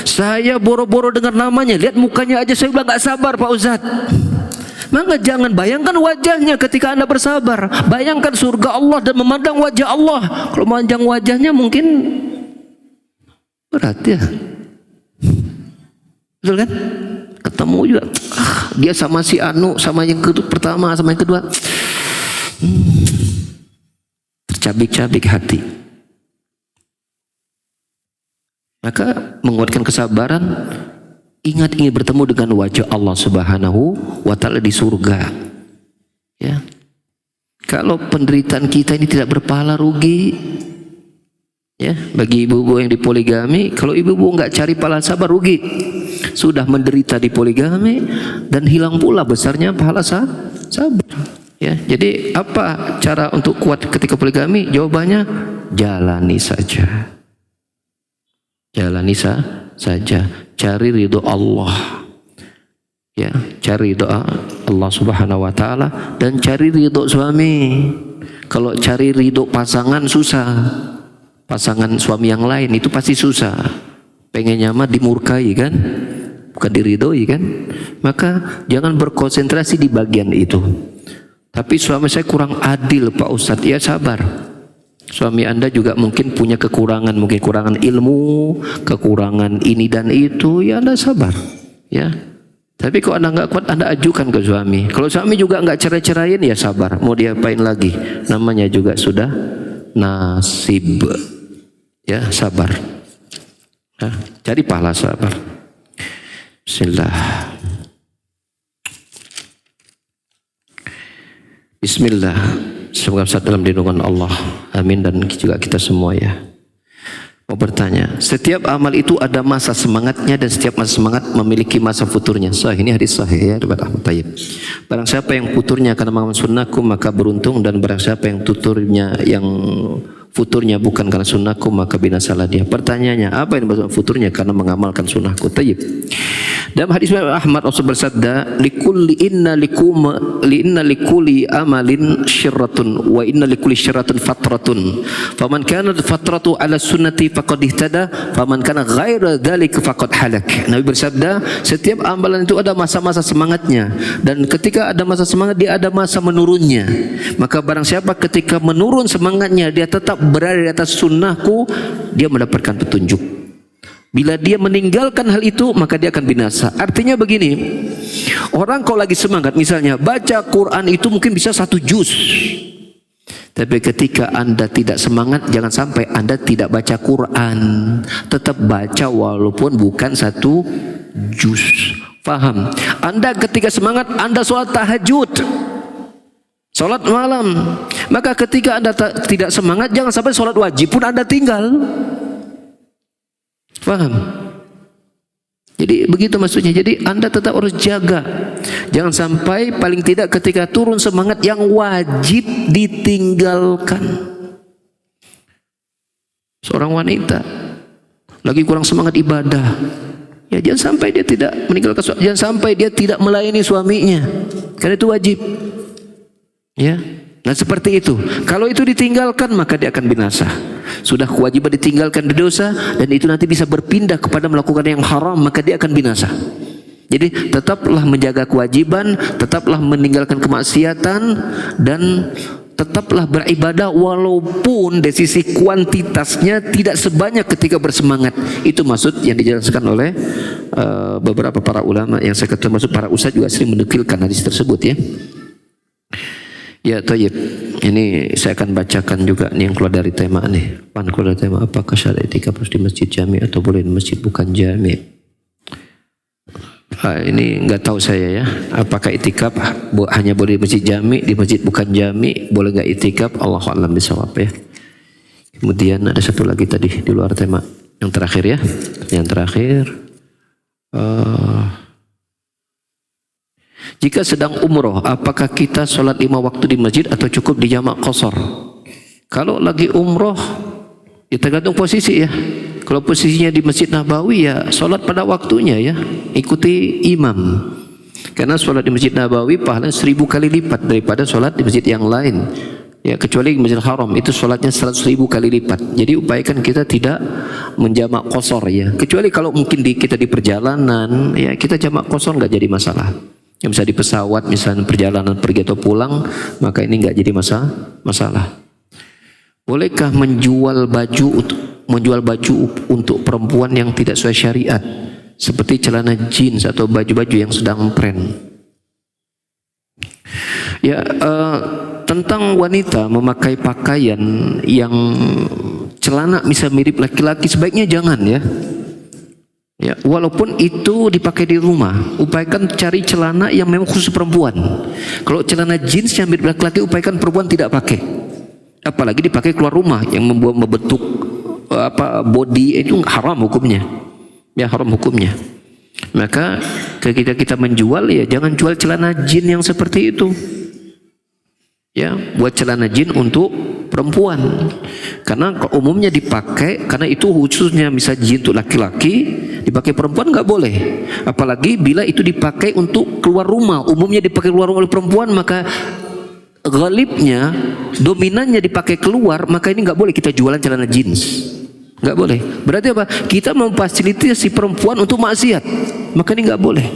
saya boro-boro dengar namanya, lihat mukanya aja saya udah gak sabar Pak Ustadz. Maka jangan bayangkan wajahnya ketika Anda bersabar. Bayangkan surga Allah dan memandang wajah Allah. Kalau memandang wajahnya mungkin berat ya. Betul kan? Ketemu juga, dia sama si Anu, sama yang pertama, sama yang kedua, tercabik-cabik hati. Maka menguatkan kesabaran, ingat ingin bertemu dengan wajah Allah Subhanahu wa Ta'ala di surga. Ya. Kalau penderitaan kita ini tidak berpahala, rugi. Ya, bagi ibu-ibu yang dipoligami, kalau ibu-ibu nggak cari pahala sabar, rugi. Sudah menderita di poligami dan hilang pula besarnya pahala sabar. Ya, jadi apa cara untuk kuat ketika poligami? Jawabannya jalani saja. Jalani saja, cari ridho Allah, ya, cari doa Allah Subhanahu Wa Taala dan cari ridho suami. Kalau cari ridho pasangan susah, pasangan suami yang lain itu pasti susah. Pengennya mah dimurkai kan, bukan diridhoi kan. Maka jangan berkonsentrasi di bagian itu. Tapi suami saya kurang adil Pak Ustadz, ya sabar. Suami Anda juga mungkin punya kekurangan, mungkin kekurangan ilmu, kekurangan ini dan itu, ya Anda sabar, ya. Tapi kalau Anda nggak kuat, Anda ajukan ke suami. Kalau suami juga nggak cerai-ceraiin, ya sabar. Mau diapain lagi? Namanya juga sudah nasib, ya sabar. Ya, cari pahala sabar. Bismillah. Bismillah. Semoga saat dalam lindungan Allah. Amin. Dan juga kita semua ya. Mau bertanya, setiap amal itu ada masa semangatnya dan setiap masa semangat memiliki masa futurnya. Sahih, ini hadis sahih ya riwayat Ahmad. Tayyib. Barang siapa yang futurnya karena mengamalkan sunnahku maka beruntung, dan barang siapa yang futurnya bukan karena sunnahku maka binasalah dia. Pertanyaannya, apa yang dimaksud futurnya karena mengamalkan sunnahku? Tayyib. Dalam hadis Ahmad Rasul bersabda, inna likulli amalin syirratun wa inna likulli syirratin fatratun. Faman kana fatratu ala sunnati faqad ihtada, faman kana ghaira dzalika faqad halak. Nabi bersabda, setiap amalan itu ada masa-masa semangatnya, dan ketika ada masa semangat dia ada masa menurunnya. Maka barang siapa ketika menurun semangatnya dia tetap berada di atas sunnahku, dia mendapatkan petunjuk. Bila dia meninggalkan hal itu maka dia akan binasa. Artinya begini, orang kalau lagi semangat misalnya baca Quran itu mungkin bisa 1 juz, tapi ketika anda tidak semangat jangan sampai anda tidak baca Quran. Tetap baca walaupun bukan 1 juz. Paham? Anda ketika semangat anda sholat tahajud, sholat malam, maka ketika anda tidak semangat jangan sampai sholat wajib pun anda tinggal. Paham? Jadi begitu maksudnya. Jadi anda tetap harus jaga, jangan sampai paling tidak ketika turun semangat yang wajib ditinggalkan. Seorang wanita lagi kurang semangat ibadah, ya jangan sampai dia tidak meninggalkan, jangan sampai dia tidak melayani suaminya, karena itu wajib. Ya, nah seperti itu. Kalau itu ditinggalkan maka dia akan binasa. Sudah kewajiban ditinggalkan dosa, dan itu nanti bisa berpindah kepada melakukan yang haram, maka dia akan binasa. Jadi tetaplah menjaga kewajiban, tetaplah meninggalkan kemaksiatan, dan tetaplah beribadah walaupun dari sisi kuantitasnya tidak sebanyak ketika bersemangat. Itu maksud yang dijelaskan oleh beberapa para ulama yang saya katakan, maksud para ustaz juga sering menukilkan hadis tersebut ya. Ya, tayyib. Ini saya akan bacakan juga nih yang keluar dari tema nih. Keluar dari tema, apakah syarat etika harus di masjid jami atau boleh di masjid bukan jami? Ini nggak tahu saya ya. Apakah itikaf hanya boleh di masjid jami, di masjid bukan jami, boleh nggak itikaf? Allahu a'lam bishawab ya. Kemudian ada satu lagi tadi di luar tema. Yang terakhir ya. Yang terakhir. Jika sedang umroh, apakah kita sholat 5 waktu di masjid atau cukup di jamak qasar? Kalau lagi umroh, ya tergantung posisi ya. Kalau posisinya di Masjid Nabawi ya sholat pada waktunya ya, ikuti imam. Karena sholat di Masjid Nabawi pahalanya 1000 kali lipat daripada sholat di masjid yang lain. Ya, kecuali di Masjidil Haram itu sholatnya 100.000 kali lipat. Jadi upayakan kita tidak menjamak qasar ya. Kecuali kalau mungkin kita di perjalanan, ya kita jamak qasar nggak jadi masalah. Yang bisa di pesawat misalnya perjalanan pergi atau pulang, maka ini nggak jadi masalah. Bolehkah menjual baju untuk perempuan yang tidak sesuai syariat, seperti celana jeans atau baju-baju yang sedang tren? Ya, tentang wanita memakai pakaian yang celana bisa mirip laki-laki, sebaiknya jangan ya. Ya, walaupun itu dipakai di rumah, upayakan cari celana yang memang khusus perempuan. Kalau celana jeans yang mirip laki-laki, upayakan perempuan tidak pakai. Apalagi dipakai keluar rumah yang membentuk body, itu haram hukumnya. Ya, haram hukumnya. Maka ketika kita menjual ya jangan jual celana jeans yang seperti itu. Ya, buat celana jeans untuk perempuan. Karena umumnya dipakai, karena itu khususnya misalnya jeans untuk laki-laki, dipakai perempuan nggak boleh. Apalagi bila itu dipakai untuk keluar rumah, umumnya dipakai keluar rumah oleh perempuan, maka ghalibnya, dominannya dipakai keluar, maka ini nggak boleh kita jualan celana jeans. Nggak boleh. Berarti apa? Kita memfasilitasi perempuan untuk maksiat, maka ini nggak boleh.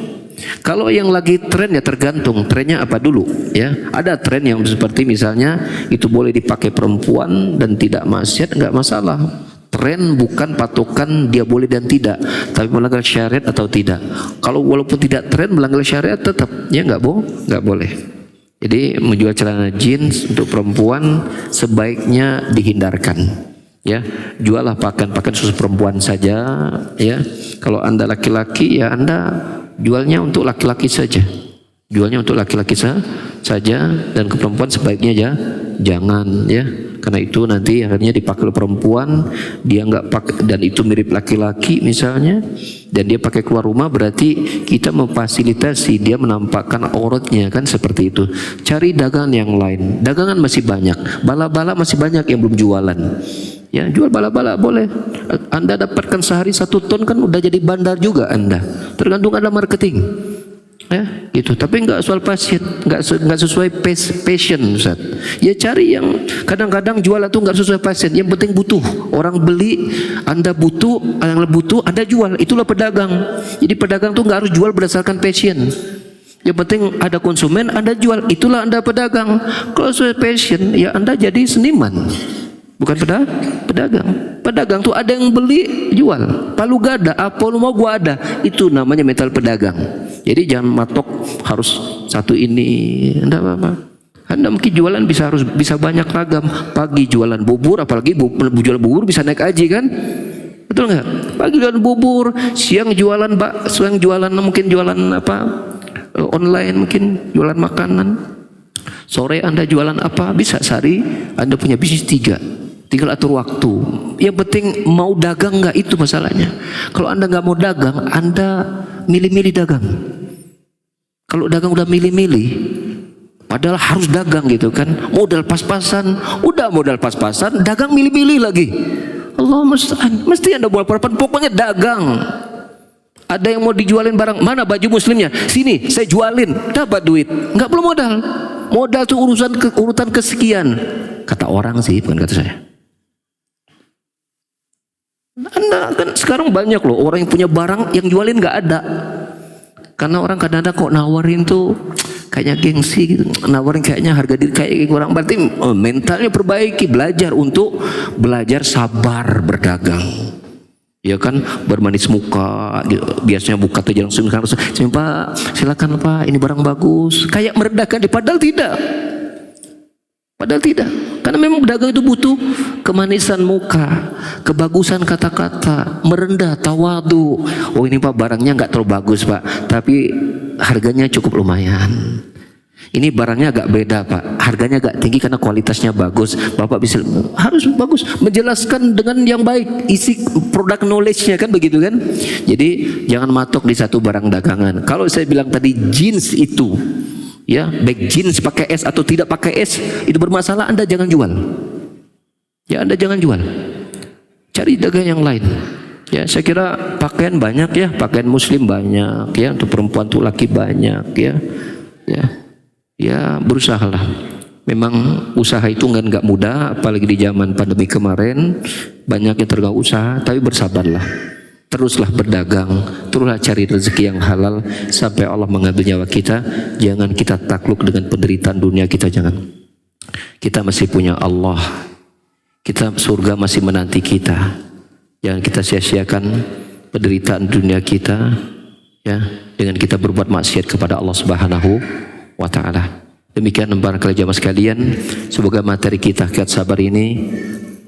Kalau yang lagi tren ya tergantung trennya apa dulu ya. Ada tren yang seperti misalnya itu boleh dipakai perempuan dan tidak maksiat, nggak masalah. Tren bukan patokan dia boleh dan tidak, tapi melanggar syariat atau tidak. Kalau walaupun tidak tren melanggar syariat tetap ya nggak boleh. Jadi menjual celana jeans untuk perempuan sebaiknya dihindarkan. Ya, jualah pakaian khusus perempuan saja ya. Kalau Anda laki-laki ya Anda jualnya untuk laki-laki saja. Jualnya untuk laki-laki saja, dan ke perempuan sebaiknya ya jangan ya. karena itu nanti akhirnya dipakai oleh perempuan, dia nggak pakai, dan itu mirip laki-laki misalnya, dan dia pakai keluar rumah, berarti kita memfasilitasi dia menampakkan auratnya, kan seperti itu. Cari dagangan yang lain, dagangan masih banyak, bala-bala masih banyak yang belum jualan. Ya, jual bala-bala boleh. Anda dapatkan sehari 1 ton kan udah jadi bandar juga Anda. Tergantung Anda marketing. Ya, gitu. Tapi enggak soal passion, enggak sesuai passion, Ustaz. Ya cari yang kadang-kadang jualan tuh enggak sesuai passion. Yang penting butuh. Orang beli, Anda butuh, yang butuh Anda jual. Itulah pedagang. Jadi pedagang tuh enggak harus jual berdasarkan passion. Yang penting ada konsumen, Anda jual. Itulah Anda pedagang. Kalau sesuai passion, ya Anda jadi seniman. Bukan pedagang. Pedagang tuh ada yang beli, jual. Palu gada, apa lu mau gua ada. Itu namanya mental pedagang. Jadi jangan matok harus satu ini. Enggak apa-apa. Anda mungkin jualan bisa banyak ragam. Pagi jualan bubur, apalagi jualan bubur bisa naik haji kan? Betul nggak? Pagi jualan bubur, siang jualan bakso, yang jualan mungkin jualan apa? Online mungkin jualan makanan. Sore Anda jualan apa? Bisa sehari Anda punya bisnis 3. Tinggal atur waktu. Yang penting mau dagang nggak, itu masalahnya. Kalau Anda nggak mau dagang, Anda milih-milih dagang. Kalau dagang udah milih-milih, padahal harus dagang gitu kan, modal pas-pasan, udah modal pas-pasan, dagang milih-milih lagi. Allah musta'an, mesti Anda buat perpan, pokoknya dagang. Ada yang mau dijualin barang, mana baju muslimnya? Sini, saya jualin, dapat duit. Nggak perlu modal. Modal itu urutan kesekian. Kata orang sih, bukan kata saya. Anda kan sekarang banyak loh orang yang punya barang yang jualin nggak ada. Karena orang kadang-kadang kok nawarin tuh kayaknya gengsi gitu. Nawarin kayaknya harga diri kayak kurang. Berarti mentalnya perbaiki, belajar sabar berdagang. Ya kan, bermanis muka, biasanya buka tuh langsung Pak, silakan Pak, ini barang bagus. Kayak merendahkan, padahal tidak. Padahal tidak. Karena memang dagang itu butuh kemanisan muka, kebagusan kata-kata, merendah, tawadu. Oh ini Pak barangnya nggak terlalu bagus Pak, tapi harganya cukup lumayan. Ini barangnya agak beda Pak, harganya agak tinggi karena kualitasnya bagus. Bapak bisa, harus bagus, menjelaskan dengan yang baik, isi produk knowledge-nya kan begitu kan. Jadi jangan matok di satu barang dagangan. Kalau saya bilang tadi jeans itu, ya baik jeans pakai S atau tidak pakai S itu bermasalah, Anda jangan jual. Ya Anda jangan jual. Cari dagang yang lain. Ya saya kira pakaian banyak ya, pakaian muslim banyak ya, untuk perempuan tuh laki banyak ya. Ya berusahalah. Memang usaha itu nggak mudah, apalagi di zaman pandemi kemarin banyak yang terganggu usaha, tapi bersabarlah. Teruslah berdagang, teruslah cari rezeki yang halal sampai Allah mengambil nyawa kita. Jangan kita takluk dengan penderitaan dunia kita, jangan. Kita masih punya Allah. Kita surga masih menanti kita. Jangan kita sia-siakan penderitaan dunia kita ya dengan kita berbuat maksiat kepada Allah Subhanahu wa ta'ala. Demikian barangkali jamaah sekalian, semoga materi kita kiat sabar ini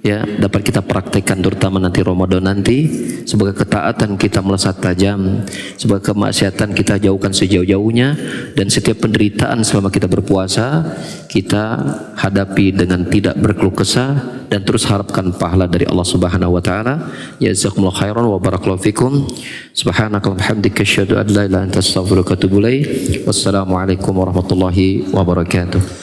ya dapat kita praktekkan terutama nanti Ramadan nanti. Semoga ketaatan kita melesat tajam, semoga kemaksiatan kita jauhkan sejauh-jauhnya, dan setiap penderitaan selama kita berpuasa kita hadapi dengan tidak berkeluh kesah dan terus harapkan pahala dari Allah Subhanahu wa taala. Jazakumullahu khairan wa barakallahu fikum. Subhanakallahumma hamdika asyhadu an la ilaha illa anta astaghfiruka wa atubu ilaik. Wassalamualaikum warahmatullahi wabarakatuh.